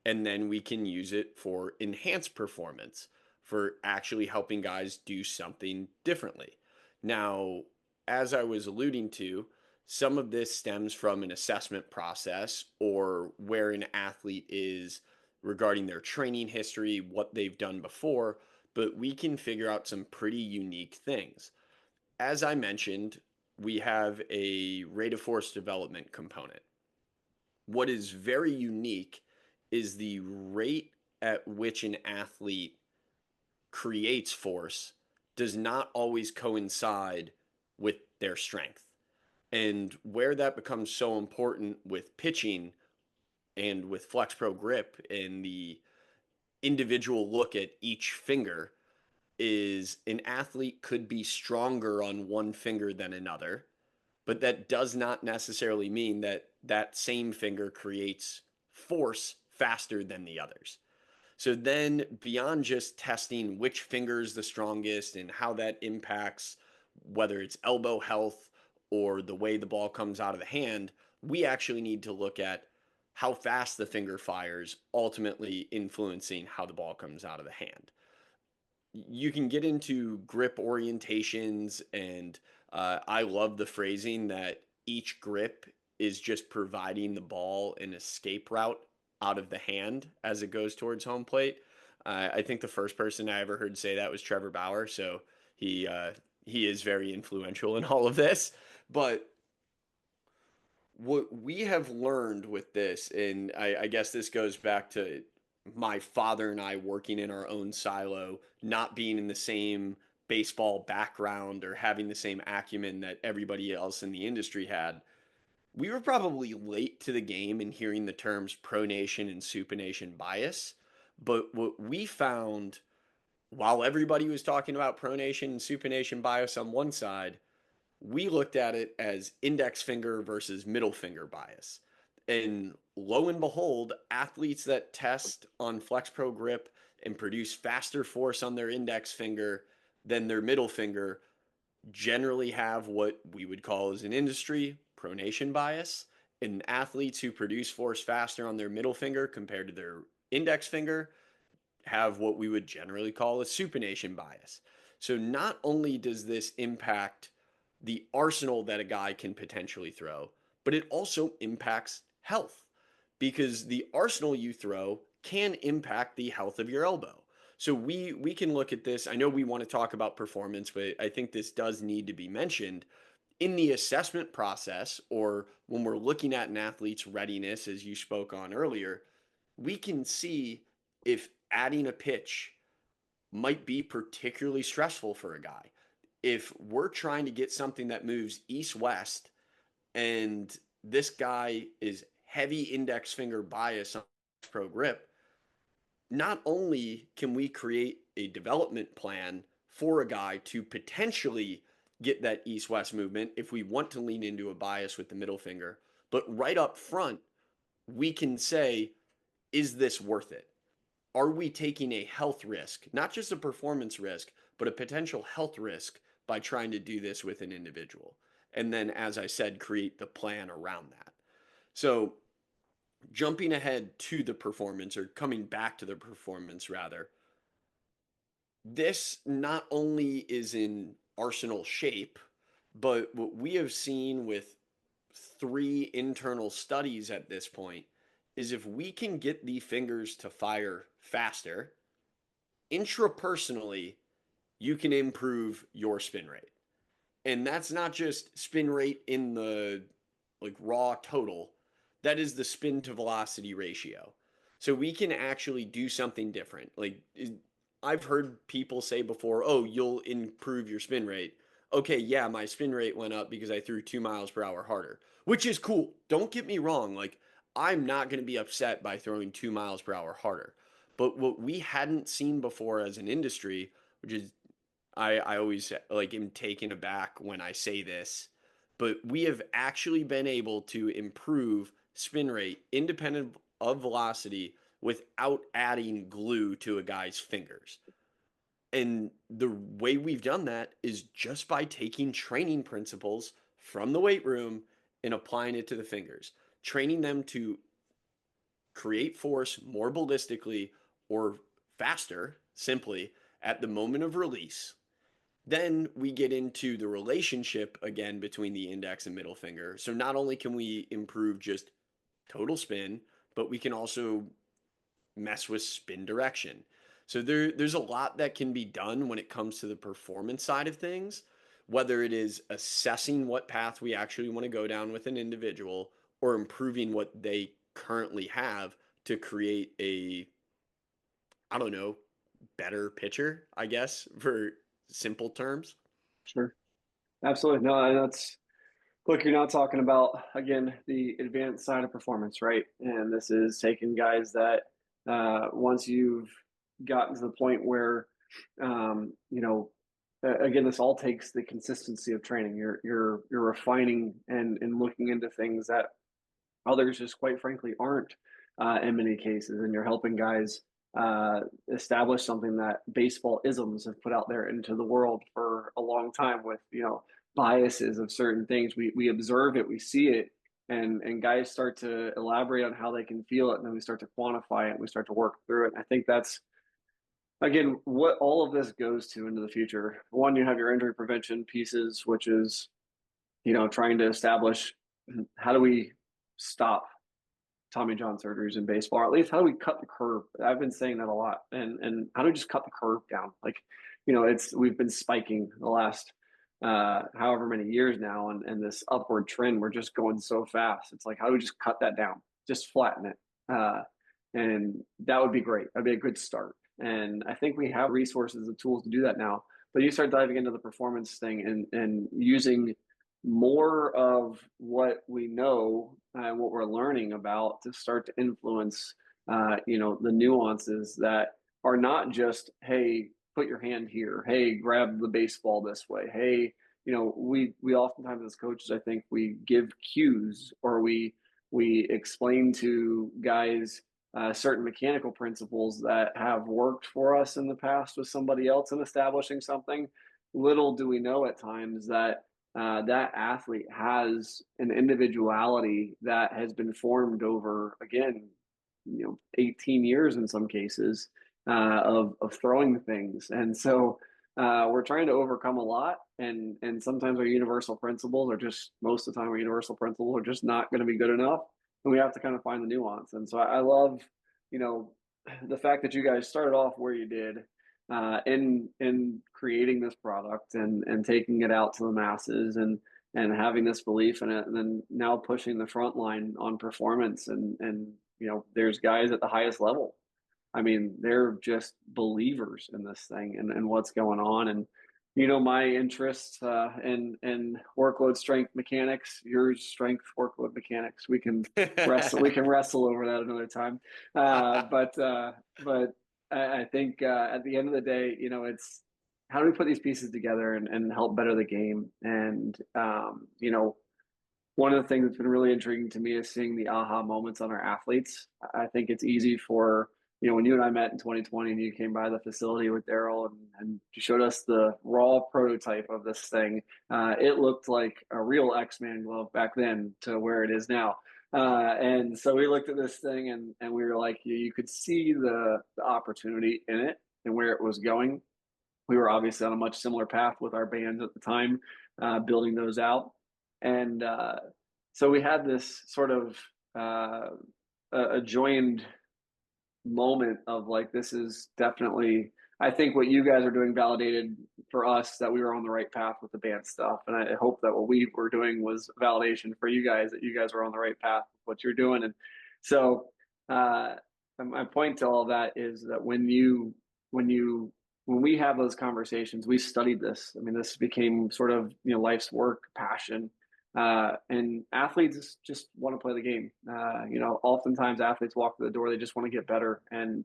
S3: And then we can use it for enhanced performance, for actually helping guys do something differently. Now, as I was alluding to, some of this stems from an assessment process, or where an athlete is regarding their training history, what they've done before, but we can figure out some pretty unique things. As I mentioned, we have a rate of force development component. What is very unique is the rate at which an athlete creates force does not always coincide with their strength. And where that becomes so important with pitching and with FlexPro Grip and the individual look at each finger is, an athlete could be stronger on one finger than another, but that does not necessarily mean that that same finger creates force faster than the others. So then, beyond just testing which finger is the strongest and how that impacts whether it's elbow health or the way the ball comes out of the hand, we actually need to look at how fast the finger fires, ultimately influencing how the ball comes out of the hand. You can get into grip orientations, and I love the phrasing that each grip is just providing the ball an escape route out of the hand as it goes towards home plate. I think the first person I ever heard say that was Trevor Bauer, so he is very influential in all of this. But what we have learned with this, and I guess this goes back to my father and I working in our own silo, not being in the same baseball background or having the same acumen that everybody else in the industry had. We were probably late to the game in hearing the terms pronation and supination bias. But what we found while everybody was talking about pronation and supination bias on one side, we looked at it as index finger versus middle finger bias. And lo and behold, athletes that test on FlexPro Grip and produce faster force on their index finger than their middle finger generally have what we would call as an industry pronation bias. And athletes who produce force faster on their middle finger compared to their index finger have what we would generally call a supination bias. So not only does this impact the arsenal that a guy can potentially throw, but it also impacts health, because the arsenal you throw can impact the health of your elbow. So we can look at this. I know we want to talk about performance, but I think this does need to be mentioned in the assessment process, or when we're looking at an athlete's readiness, as you spoke on earlier. We can see if adding a pitch might be particularly stressful for a guy. If we're trying to get something that moves east-west and this guy is heavy index finger bias on pro grip, not only can we create a development plan for a guy to potentially get that east-west movement if we want to lean into a bias with the middle finger, but right up front, we can say, is this worth it? Are we taking a health risk, not just a performance risk, but a potential health risk by trying to do this with an individual? And then, as I said, create the plan around that. So jumping ahead to the performance, or coming back to the performance rather, this not only is in arsenal shape, but what we have seen with 3 internal studies at this point is if we can get the fingers to fire faster, intrapersonally, you can improve your spin rate. And that's not just spin rate in the raw total, that is the spin to velocity ratio. So we can actually do something different. I've heard people say before, oh, you'll improve your spin rate. Okay, yeah, my spin rate went up because I threw 2 miles per hour harder, which is cool. Don't get me wrong. I'm not going to be upset by throwing 2 miles per hour harder. But what we hadn't seen before as an industry, which is, I always am taken aback when I say this, but we have actually been able to improve spin rate independent of velocity without adding glue to a guy's fingers. And the way we've done that is just by taking training principles from the weight room and applying it to the fingers, training them to create force more ballistically or faster, simply at the moment of release. Then we get into the relationship again between the index and middle finger. So not only can we improve just total spin, but we can also mess with spin direction. So there's a lot that can be done when it comes to the performance side of things, whether it is assessing what path we actually want to go down with an individual or improving what they currently have to create a, I don't know, better pitcher, I guess, for simple terms.
S2: Sure. Absolutely. No, look, you're not talking about, again, the advanced side of performance, right? And this is taking guys that once you've gotten to the point where, again, this all takes the consistency of training. You're refining and looking into things that others just quite frankly aren't in many cases, and you're helping guys establish something that baseball isms have put out there into the world for a long time with biases of certain things. We observe it, we see it, and guys start to elaborate on how they can feel it, and then we start to quantify it and we start to work through it. And I think that's again what all of this goes to into the future. One, you have your injury prevention pieces, which is trying to establish how do we stop Tommy John surgeries in baseball, or at least how do we cut the curve? I've been saying that a lot, and how do we just cut the curve down? Like, we've been spiking the last however many years now, and this upward trend, we're just going so fast. It's like, how do we just cut that down? Just flatten it, and that would be great. That'd be a good start. And I think we have resources and tools to do that now. But you start diving into the performance thing and using more of what we know and what we're learning about to start to influence, the nuances that are not just, hey, put your hand here, hey, grab the baseball this way, hey, we oftentimes as coaches, I think we give cues, or we explain to guys certain mechanical principles that have worked for us in the past with somebody else in establishing something. Little do we know at times that that athlete has an individuality that has been formed over, again, 18 years in some cases, of throwing things. And so we're trying to overcome a lot, and sometimes our universal principles are just, most of the time our universal principles are just not going to be good enough, and we have to kind of find the nuance. And so I love, the fact that you guys started off where you did, in creating this product and taking it out to the masses, and having this belief in it, and then now pushing the front line on performance, and there's guys at the highest level. I mean, they're just believers in this thing, and what's going on. And my interests in workload strength mechanics, yours strength workload mechanics. We can wrestle over that another time. But I think at the end of the day, it's how do we put these pieces together and help better the game. And one of the things that's been really intriguing to me is seeing the aha moments on our athletes. I think it's easy for, when you and I met in 2020 and you came by the facility with Daryl and you showed us the raw prototype of this thing, it looked like a real X-Man glove back then to where it is now. And so we looked at this thing and we were like, you could see the opportunity in it and where it was going. We were obviously on a much similar path with our bands at the time, building those out. And so we had this sort of a joined moment of like, this is definitely, I think what you guys are doing validated for us that we were on the right path with the band stuff. And I hope that what we were doing was validation for you guys, that you guys were on the right path with what you're doing. And so my point to all of that is that when we have those conversations, we studied this. I mean, this became sort of, life's work, passion. And athletes just want to play the game. Oftentimes athletes walk through the door, they just want to get better. And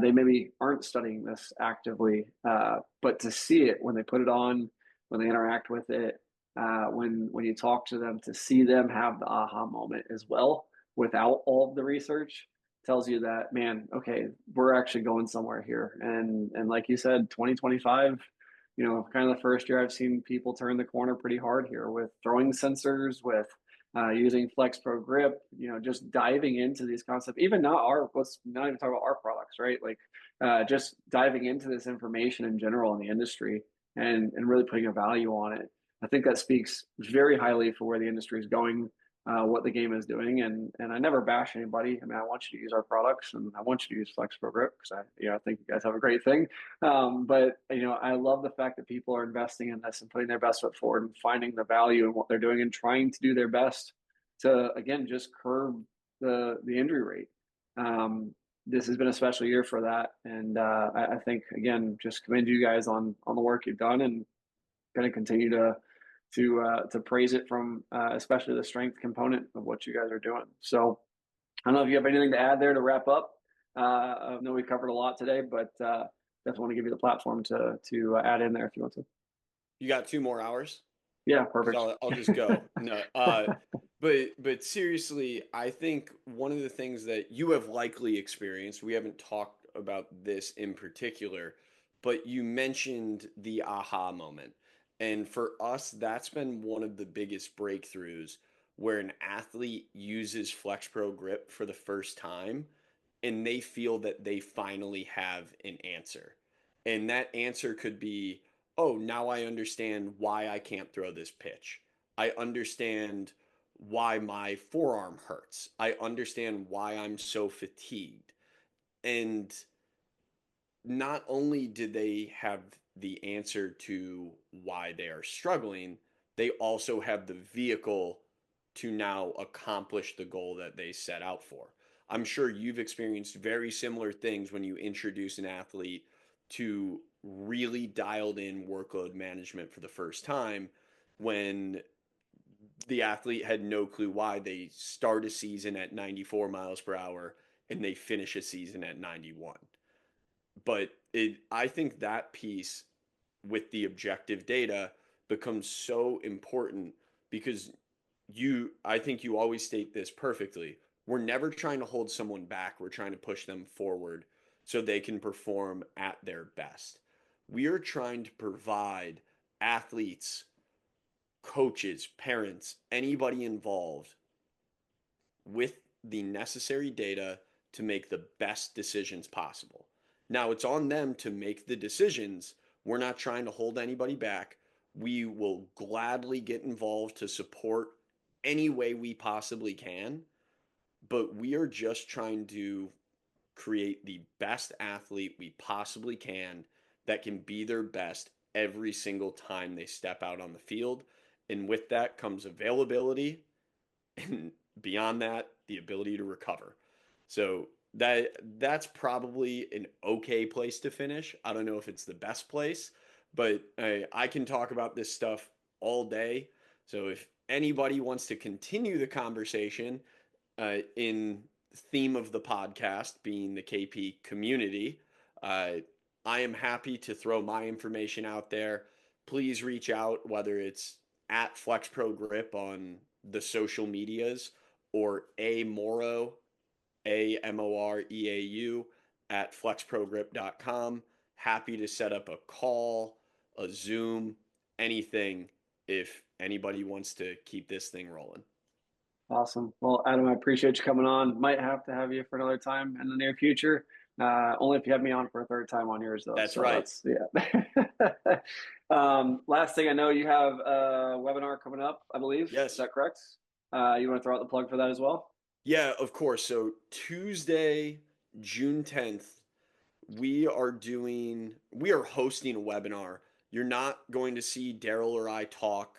S2: they maybe aren't studying this actively, but to see it when they put it on, when they interact with it, when you talk to them, to see them have the aha moment as well without all of the research tells you that, man, okay, we're actually going somewhere here. And like you said, 2025, kind of the first year I've seen people turn the corner pretty hard here with throwing sensors, with using FlexPro Grip, just diving into these concepts, let's not even talk about our products, right? Like just diving into this information in general in the industry and really putting a value on it. I think that speaks very highly for where the industry is going, what the game is doing. And I never bash anybody. I mean, I want you to use our products and I want you to use FlexPro Grip because I think you guys have a great thing. But I love the fact that people are investing in this and putting their best foot forward and finding the value in what they're doing and trying to do their best to, again, just curb the injury rate. This has been a special year for that. And I think, again, just commend you guys on the work you've done, and going to continue to praise it from especially the strength component of what you guys are doing. So I don't know if you have anything to add there to wrap up. I know we covered a lot today, but definitely want to give you the platform to add in there if you want to.
S3: You got 2 more hours?
S2: Yeah, perfect.
S3: I'll just go. No, but seriously, I think one of the things that you have likely experienced, we haven't talked about this in particular, but you mentioned the aha moment. And for us, that's been one of the biggest breakthroughs where an athlete uses FlexPro Grip for the first time and they feel that they finally have an answer. And that answer could be, oh, now I understand why I can't throw this pitch. I understand why my forearm hurts. I understand why I'm so fatigued. And not only do they have the answer to why they are struggling, they also have the vehicle to now accomplish the goal that they set out for. I'm sure you've experienced very similar things when you introduce an athlete to really dialed in workload management for the first time, when the athlete had no clue why they start a season at 94 miles per hour and they finish a season at 91. But I think that piece with the objective data becomes so important because I think you always state this perfectly. We're never trying to hold someone back. We're trying to push them forward so they can perform at their best. We are trying to provide athletes, coaches, parents, anybody involved with the necessary data to make the best decisions possible. Now, it's on them to make the decisions. We're not trying to hold anybody back. We will gladly get involved to support any way we possibly can, but we are just trying to create the best athlete we possibly can that can be their best every single time they step out on the field. And with that comes availability, and beyond that, the ability to recover. So that's probably an okay place to finish. I don't know if it's the best place, but I can talk about this stuff all day. So if anybody wants to continue the conversation in theme of the podcast being the KP community, uh, I am happy to throw my information out there. Please reach out, whether it's at FlexPro Grip on the social medias or Moreau, Amoreau at flexprogrip.com. Happy to set up a call, a Zoom, anything if anybody wants to keep this thing rolling.
S2: Awesome. Well, Adam, I appreciate you coming on. Might have to have you for another time in the near future. Only if you have me on for a third time on yours, though.
S3: That's
S2: So
S3: right.
S2: yeah. Last thing I know, you have a webinar coming up, I believe.
S3: Yes.
S2: Is that correct? You want to throw out the plug for that as well?
S3: Yeah, of course. So Tuesday, June 10th, we are hosting a webinar. You're not going to see Daryl or I talk.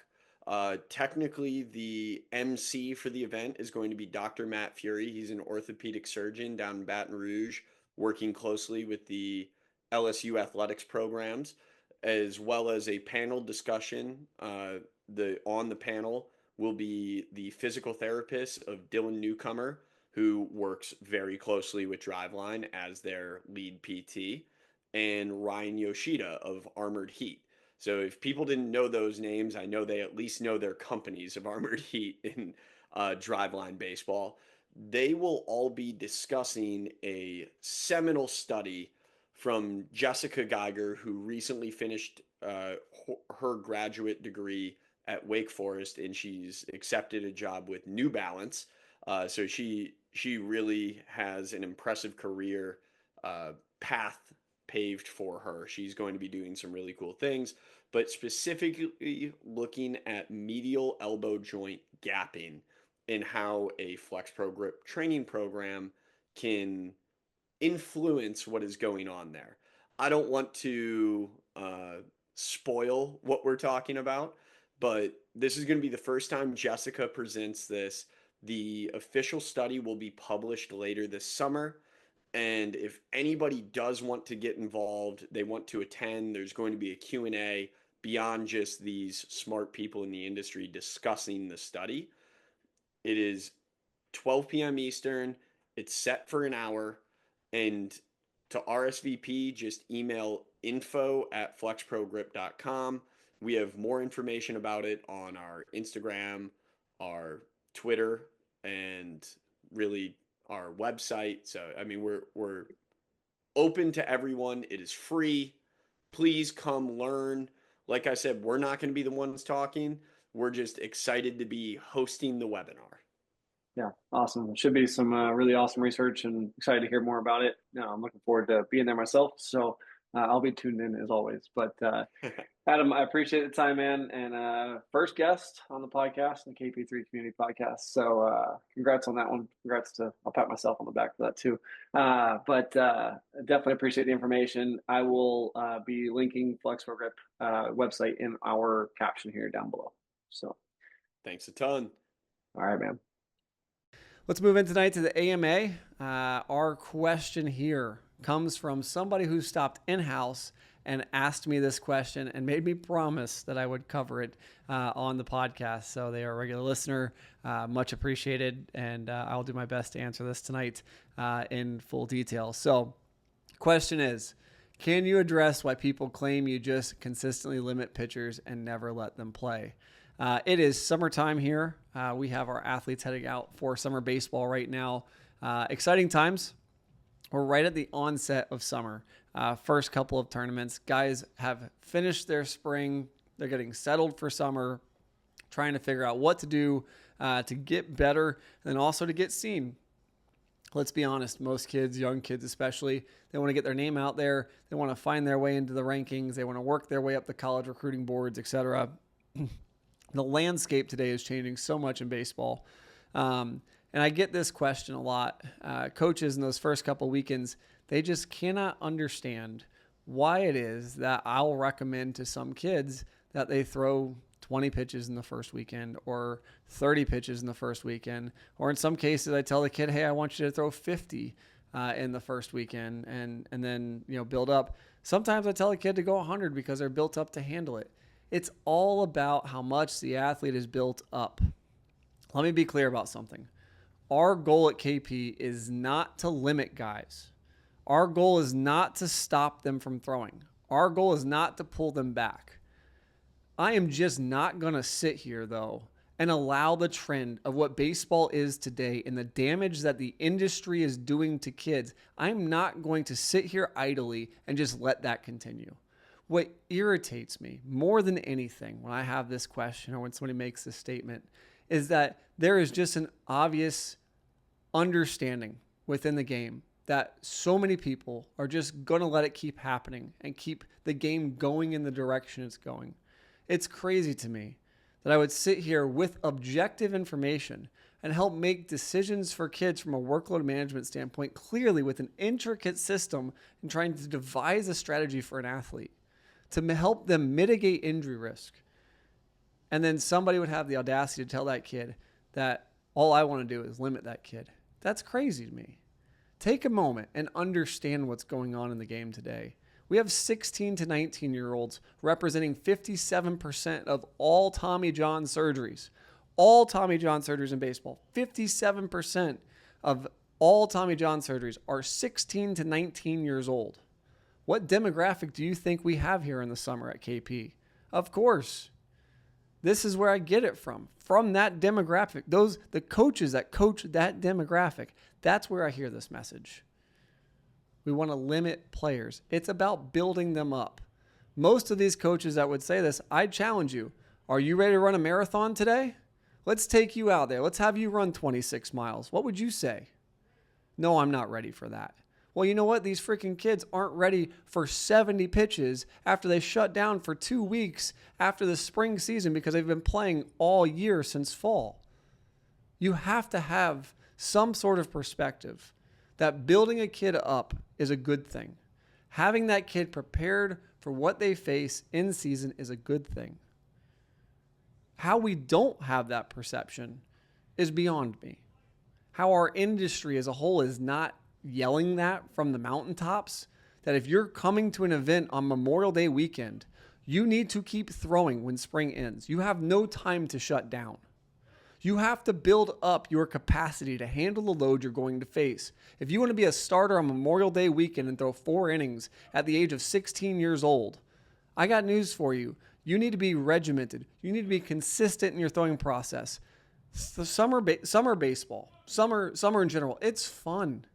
S3: Technically, the MC for the event is going to be Dr. Matt Fury. He's an orthopedic surgeon down in Baton Rouge, working closely with the LSU athletics programs, as well as a panel discussion. On the panel will be the physical therapist of Dylan Newcomer, who works very closely with Driveline as their lead PT, and Ryan Yoshida of Armored Heat. So if people didn't know those names, I know they at least know their companies of Armored Heat in Driveline baseball. They will all be discussing a seminal study from Jessica Geiger, who recently finished her graduate degree at Wake Forest, and she's accepted a job with New Balance. So she really has an impressive career path paved for her. She's going to be doing some really cool things, but specifically looking at medial elbow joint gapping and how a FlexPro Grip training program can influence what is going on there. I don't want to spoil what we're talking about, but this is going to be the first time Jessica presents this. The official study will be published later this summer. And if anybody does want to get involved, they want to attend, there's going to be a Q&A beyond just these smart people in the industry discussing the study. It is 12 p.m. Eastern. It's set for an hour. And to RSVP, just email info@flexprogrip.com. We have more information about it on our Instagram, our Twitter, and really our website. So, I mean, we're open to everyone. It is free. Please come learn. Like I said, we're not going to be the ones talking. we're just excited to be hosting the webinar.
S2: Yeah, awesome. It should be some really awesome research, and excited to hear more about it. I'm looking forward to being there myself. So I'll be tuned in as always. But Adam, I appreciate the time, man. And first guest on the podcast, the KP3 Community podcast. So congrats on that one. I'll pat myself on the back for that too. But definitely appreciate the information. I will be linking FlexPro Grip website in our caption here down below. So
S3: thanks a ton.
S2: All right, man. Let's move in tonight to the AMA. Our question here comes from somebody who stopped in-house and asked me this question and made me promise that I would cover it on the podcast. So they are a regular listener, much appreciated, and I'll do my best to answer this tonight in full detail. So question is, can you address why people claim you just consistently limit pitchers and never let them play? It is summertime here. We have our athletes heading out for summer baseball right now. Exciting times. We're right at the onset of summer. First couple of tournaments. Guys have finished their spring. They're getting settled for summer, trying to figure out what to do to get better and also to get seen. Let's be honest, most kids, young kids especially, they want to get their name out there. They want to find their way into the rankings. They want to work their way up the college recruiting boards, etc. The landscape today is changing so much in baseball. And I get this question a lot. Coaches in those first couple weekends, they just cannot understand why it is that I'll recommend to some kids that they throw 20 pitches in the first weekend or 30 pitches in the first weekend. Or in some cases, I tell the kid, hey, I want you to throw 50 in the first weekend and then build up. Sometimes I tell a kid to go 100 because they're built up to handle it. It's all about how much the athlete is built up. Let me be clear about something. Our goal at KP is not to limit guys. Our goal is not to stop them from throwing. Our goal is not to pull them back. I am just not going to sit here, though, and allow the trend of what baseball is today and the damage that the industry is doing to kids. I'm not going to sit here idly and just let that continue. What irritates me more than anything when I have this question or when somebody makes this statement is that there is just an obvious understanding within the game that so many people are just going to let it keep happening and keep the game going in the direction it's going. It's crazy to me that I would sit here with objective information and help make decisions for kids from a workload management standpoint clearly with an intricate system and trying to devise a strategy for an athlete to help them mitigate injury risk. And then somebody would have the audacity to tell that kid that all I want to do is limit that kid. That's crazy to me. Take a moment and understand what's going on in the game today. We have 16 to 19-year-olds representing 57% of all Tommy John surgeries. All Tommy John surgeries in baseball. 57% of all Tommy John surgeries are 16 to 19 years old. What demographic do you think we have here in the summer at KP? Of course. This is where I get it from that demographic. The coaches that coach that demographic, that's where I hear this message. We want to limit players. It's about building them up. Most of these coaches that would say this, I challenge you. Are you ready to run a marathon today? Let's take you out there. Let's have you run 26 miles. What would you say? No, I'm not ready for that. Well, you know what? These freaking kids aren't ready for 70 pitches after they shut down for 2 weeks after the spring season because they've been playing all year since fall. You have to have some sort of perspective that building a kid up is a good thing. Having that kid prepared for what they face in season is a good thing. How we don't have that perception is beyond me. How our industry as a whole is not yelling that from the mountaintops, that if you're coming to an event on Memorial Day weekend, you need to keep throwing when spring ends. You have no time to shut down. You have to build up your capacity to handle the load you're going to face. If you want to be a starter on Memorial Day weekend and throw 4 innings at the age of 16 years old, I got news for you. You need to be regimented. You need to be consistent in your throwing process. The summer baseball, summer in general, it's fun.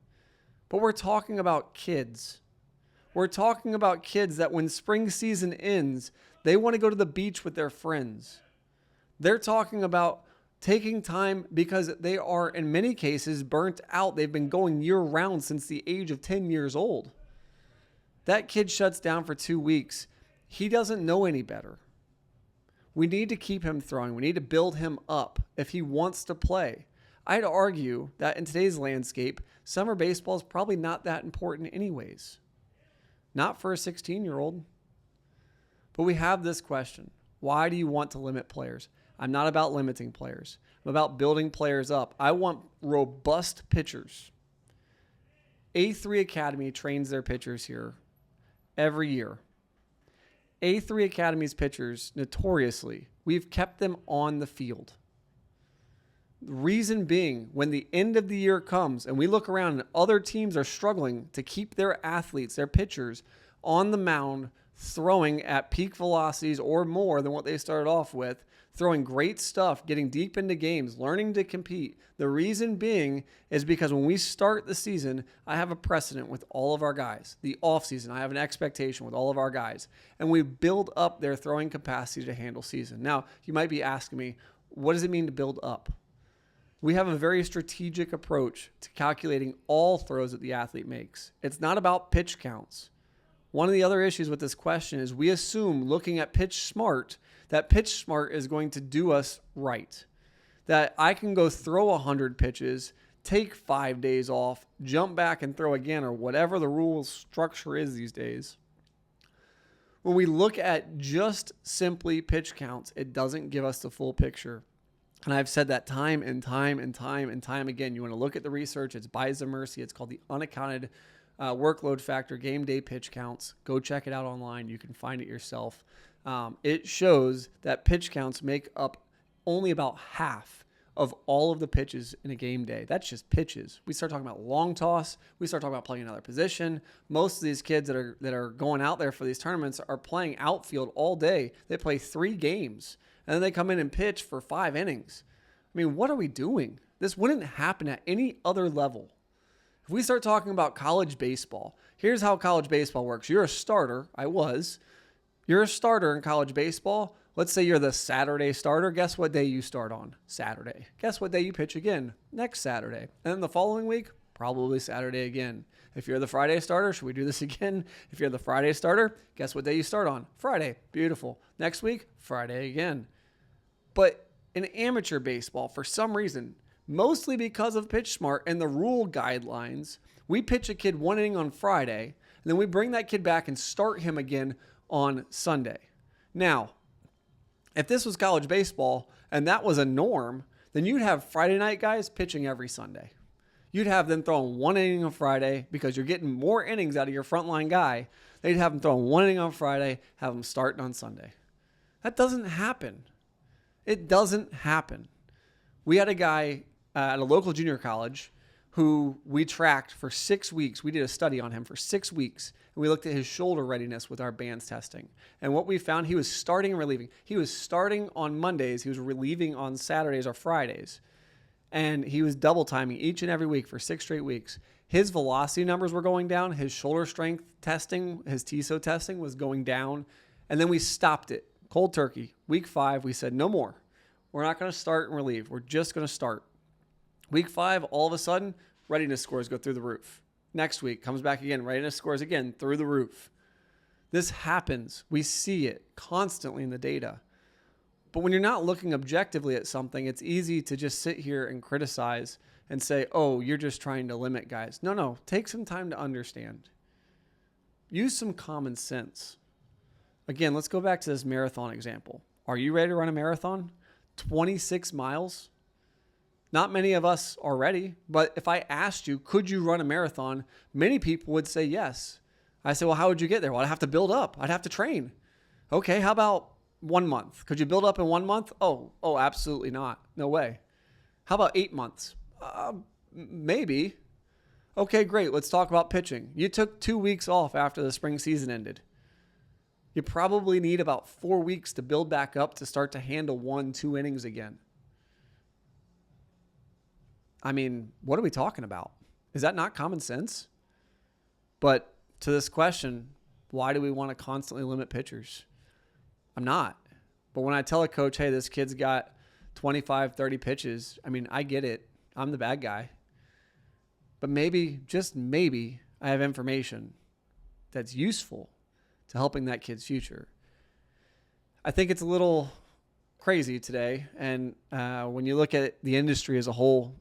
S2: But we're talking about kids. We're talking about kids that when spring season ends, they want to go to the beach with their friends. They're talking about taking time because they are, in many cases, burnt out. They've been going year round since the age of 10 years old. That kid shuts down for 2 weeks. He doesn't know any better. We need to keep him throwing. We need to build him up if he wants to play. I'd argue that in today's landscape, summer baseball is probably not that important anyways. Not for a 16-year-old. But we have this question. Why do you want to limit players? I'm not about limiting players. I'm about building players up. I want robust pitchers. A3 Academy trains their pitchers here every year. A3 Academy's pitchers, notoriously, we've kept them on the field. The reason being, when the end of the year comes and we look around and other teams are struggling to keep their athletes, their pitchers, on the mound, throwing at peak velocities or more than what they started off with, throwing great stuff, getting deep into games, learning to compete. The reason being is because when we start the season, I have a precedent with all of our guys. The offseason, I have an expectation with all of our guys. And we build up their throwing capacity to handle season. Now, you might be asking me, what does it mean to build up? We have a very strategic approach to calculating all throws that the athlete makes. It's not about pitch counts. One of the other issues with this question is we assume, looking at pitch smart, that pitch smart is going to do us right. That I can go throw 100 pitches, take 5 days off, jump back and throw again, or whatever the rule structure is these days. When we look at just simply pitch counts, it doesn't give us the full picture. And I've said that time and time and time and time again. You want to look at the research. It's by Zamercy. It's called the unaccounted workload factor, game day pitch counts. Go check it out online. You can find it yourself. It shows that pitch counts make up only about half of all of the pitches in a game day. That's just pitches. We start talking about long toss. We start talking about playing another position. Most of these kids that are going out there for these tournaments are playing outfield all day. They play 3 games, and then they come in and pitch for 5 innings. I mean, what are we doing? This wouldn't happen at any other level. If we start talking about college baseball, here's how college baseball works. You're a starter. You're a starter in college baseball. Let's say you're the Saturday starter. Guess what day you start on? Saturday. Guess what day you pitch again? Next Saturday. And then the following week, probably Saturday again. If you're the Friday starter, should we do this again? If you're the Friday starter, guess what day you start on? Friday. Beautiful. Next week, Friday again. But in amateur baseball, for some reason, mostly because of pitch smart and the rule guidelines, we pitch a kid 1 inning on Friday, and then we bring that kid back and start him again on Sunday. Now, if this was college baseball and that was a norm, then you'd have Friday night guys pitching every Sunday. You'd have them throwing 1 inning on Friday because you're getting more innings out of your frontline guy. They'd have them throwing 1 inning on Friday, have them starting on Sunday. That doesn't happen. It doesn't happen. We had a guy at a local junior college who we tracked for 6 weeks. We did a study on him for 6 weeks, and we looked at his shoulder readiness with our bands testing. And what we found, he was starting and relieving. He was starting on Mondays. He was relieving on Saturdays or Fridays. And he was double timing each and every week for 6 straight weeks. His velocity numbers were going down. His shoulder strength testing, his TSO testing was going down. And then we stopped it. Cold turkey. Week 5, we said, no more. We're not going to start and relieve. We're just going to start. Week 5, all of a sudden, readiness scores go through the roof. Next week, comes back again, readiness scores again through the roof. This happens. We see it constantly in the data. But when you're not looking objectively at something, it's easy to just sit here and criticize and say, oh, you're just trying to limit guys. No. Take some time to understand. Use some common sense. Again, let's go back to this marathon example. Are you ready to run a marathon? 26 miles? Not many of us are ready, but if I asked you, could you run a marathon? Many people would say yes. I say, well, how would you get there? Well, I'd have to build up. I'd have to train. Okay, how about 1 month? Could you build up in 1 month? Oh, absolutely not. No way. How about 8 months? Maybe. Okay, great. Let's talk about pitching. You took 2 weeks off after the spring season ended. You probably need about 4 weeks to build back up to start to handle 1-2 innings again. I mean, what are we talking about? Is that not common sense? But to this question, why do we want to constantly limit pitchers? I'm not. But when I tell a coach, hey, this kid's got 25, 30 pitches, I mean, I get it. I'm the bad guy. But maybe, just maybe, I have information that's useful to helping that kid's future. I think it's a little crazy today. And when you look at the industry as a whole,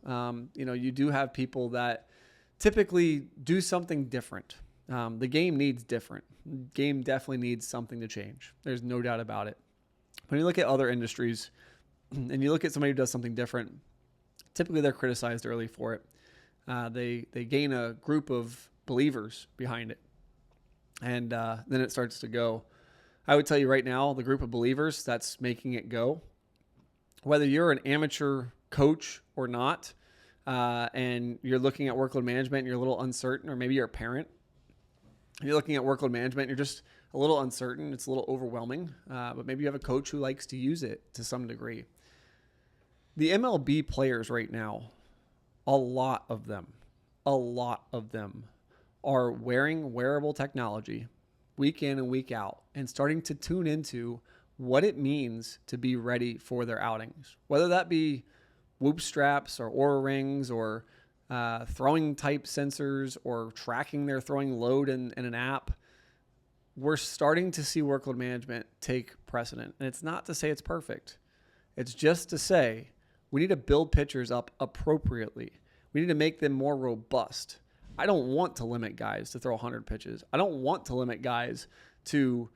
S2: you do have people that typically do something different. The game needs different. The game definitely needs something to change. There's no doubt about it. When you look at other industries and you look at somebody who does something different, typically they're criticized early for it. They gain a group of believers behind it. And then it starts to go. I would tell you right now, the group of believers that's making it go, whether you're an amateur coach or not, and you're looking at workload management and you're a little uncertain, or maybe you're a parent, you're looking at workload management, you're just a little uncertain, it's a little overwhelming, but maybe you have a coach who likes to use it to some degree. The MLB players right now, a lot of them are wearing wearable technology week in and week out and starting to tune into what it means to be ready for their outings, whether that be whoop straps or Oura rings or throwing type sensors or tracking their throwing load in an app. We're starting to see workload management take precedent. And it's not to say it's perfect. It's just to say we need to build pitchers up appropriately. We need to make them more robust. I don't want to limit guys to throw 100 pitches. I don't want to limit guys to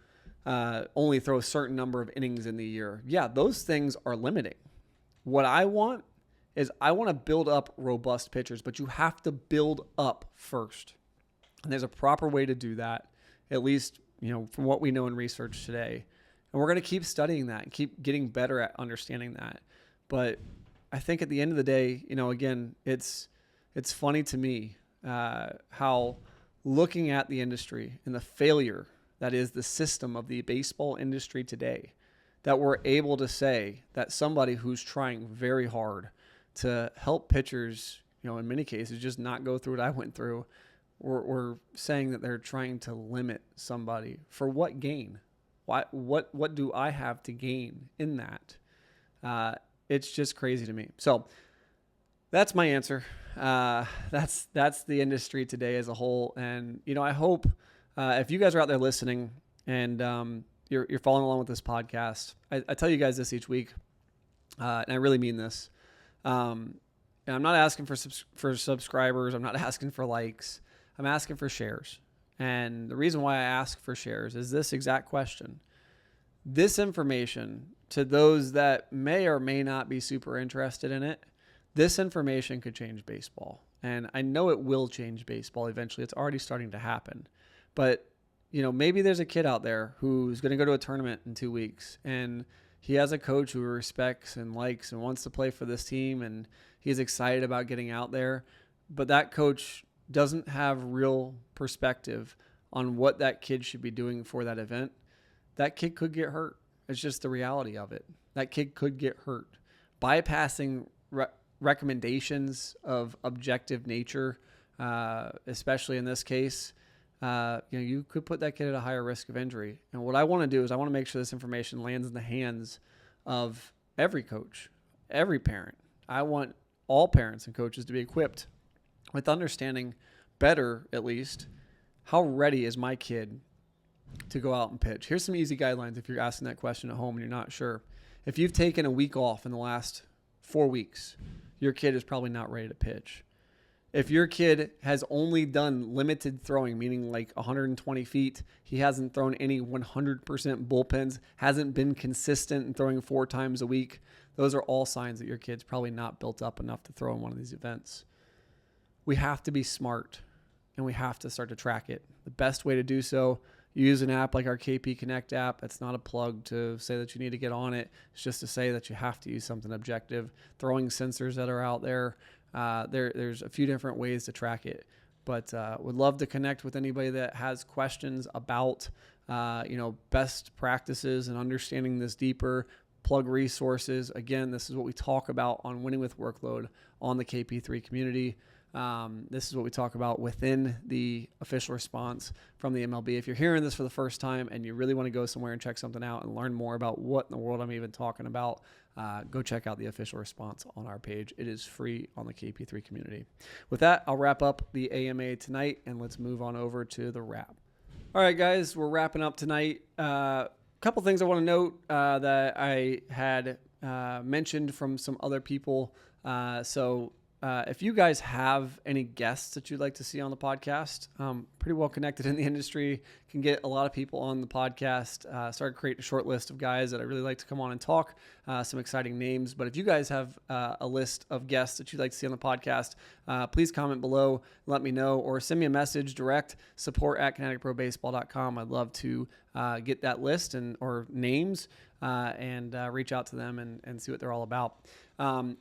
S2: only throw a certain number of innings in the year. Yeah, those things are limiting. What I want is I want to build up robust pitchers, but you have to build up first. And there's a proper way to do that, at least, from what we know in research today. And we're going to keep studying that and keep getting better at understanding that. But I think at the end of the day, again, it's funny to me how looking at the industry and the failure that is the system of the baseball industry today, that we're able to say that somebody who's trying very hard to help pitchers, in many cases, just not go through what I went through, we're saying that they're trying to limit somebody for what gain? What do I have to gain in that? It's just crazy to me. So that's my answer. That's the industry today as a whole. And, I hope if you guys are out there listening and you're following along with this podcast, I tell you guys this each week, and I really mean this. And I'm not asking for subscribers. I'm not asking for likes. I'm asking for shares. And the reason why I ask for shares is this exact question. This information, to those that may or may not be super interested in it, this information could change baseball. And I know it will change baseball eventually. It's already starting to happen. But, maybe there's a kid out there who's going to go to a tournament in 2 weeks and he has a coach who he respects and likes and wants to play for this team and he's excited about getting out there. But that coach doesn't have real perspective on what that kid should be doing for that event. That kid could get hurt. It's just the reality of it. That kid could get hurt. Bypassing recommendations of objective nature, especially in this case, you could put that kid at a higher risk of injury. And what I want to do is I want to make sure this information lands in the hands of every coach, every parent. I want all parents and coaches to be equipped with understanding better, at least, how ready is my kid to go out and pitch. Here's some easy guidelines if you're asking that question at home and you're not sure. If you've taken a week off in the last 4 weeks, your kid is probably not ready to pitch. If your kid has only done limited throwing, meaning like 120 feet, he hasn't thrown any 100% bullpens, hasn't been consistent in throwing 4 times a week, those are all signs that your kid's probably not built up enough to throw in one of these events. We have to be smart and we have to start to track it. The best way to do so, use an app like our KP Connect app. It's not a plug to say that you need to get on it. It's just to say that you have to use something objective. Throwing sensors that are out there, there's a few different ways to track it. But would love to connect with anybody that has questions about best practices and understanding this deeper. Plug resources. Again, this is what we talk about on Winning with Workload on the KP3 community. This is what we talk about within the official response from the MLB. If you're hearing this for the first time and you really want to go somewhere and check something out and learn more about what in the world I'm even talking about, go check out the official response on our page. It is free on the KP3 community. With that, I'll wrap up the AMA tonight, and let's move on over to the wrap. All right, guys, we're wrapping up tonight. Couple things I want to note that I had mentioned from some other people. If you guys have any guests that you'd like to see on the podcast, pretty well connected in the industry, can get a lot of people on the podcast. Started creating a short list of guys that I really like to come on and talk, some exciting names. But if you guys have a list of guests that you'd like to see on the podcast, please comment below, let me know, or send me a message direct, support@kineticprobaseball.com. I'd love to get that list or names and reach out to them and see what they're all about.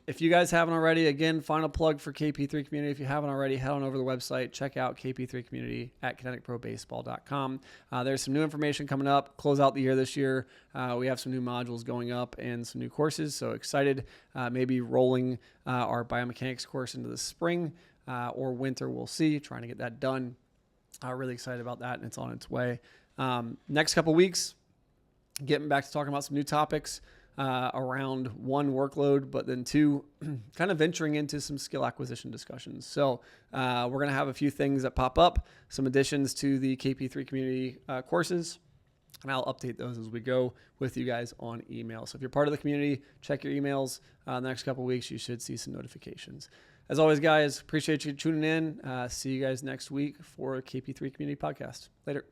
S2: If you guys haven't already, again, final plug for KP3 Community. If you haven't already, head on over to the website, check out KP3 Community at kineticprobaseball.com. There's some new information coming up, close out the year this year. We have some new modules going up and some new courses, so excited. Maybe rolling our biomechanics course into the spring or winter, we'll see, trying to get that done. Really excited about that, and it's on its way. Next couple weeks, getting back to talking about some new topics around one, workload, but then two, kind of venturing into some skill acquisition discussions. So we're going to have a few things that pop up, some additions to the KP3 community courses, and I'll update those as we go with you guys on email. So if you're part of the community, check your emails. The next couple of weeks, you should see some notifications. As always, guys, appreciate you tuning in. See you guys next week for KP3 Community Podcast. Later.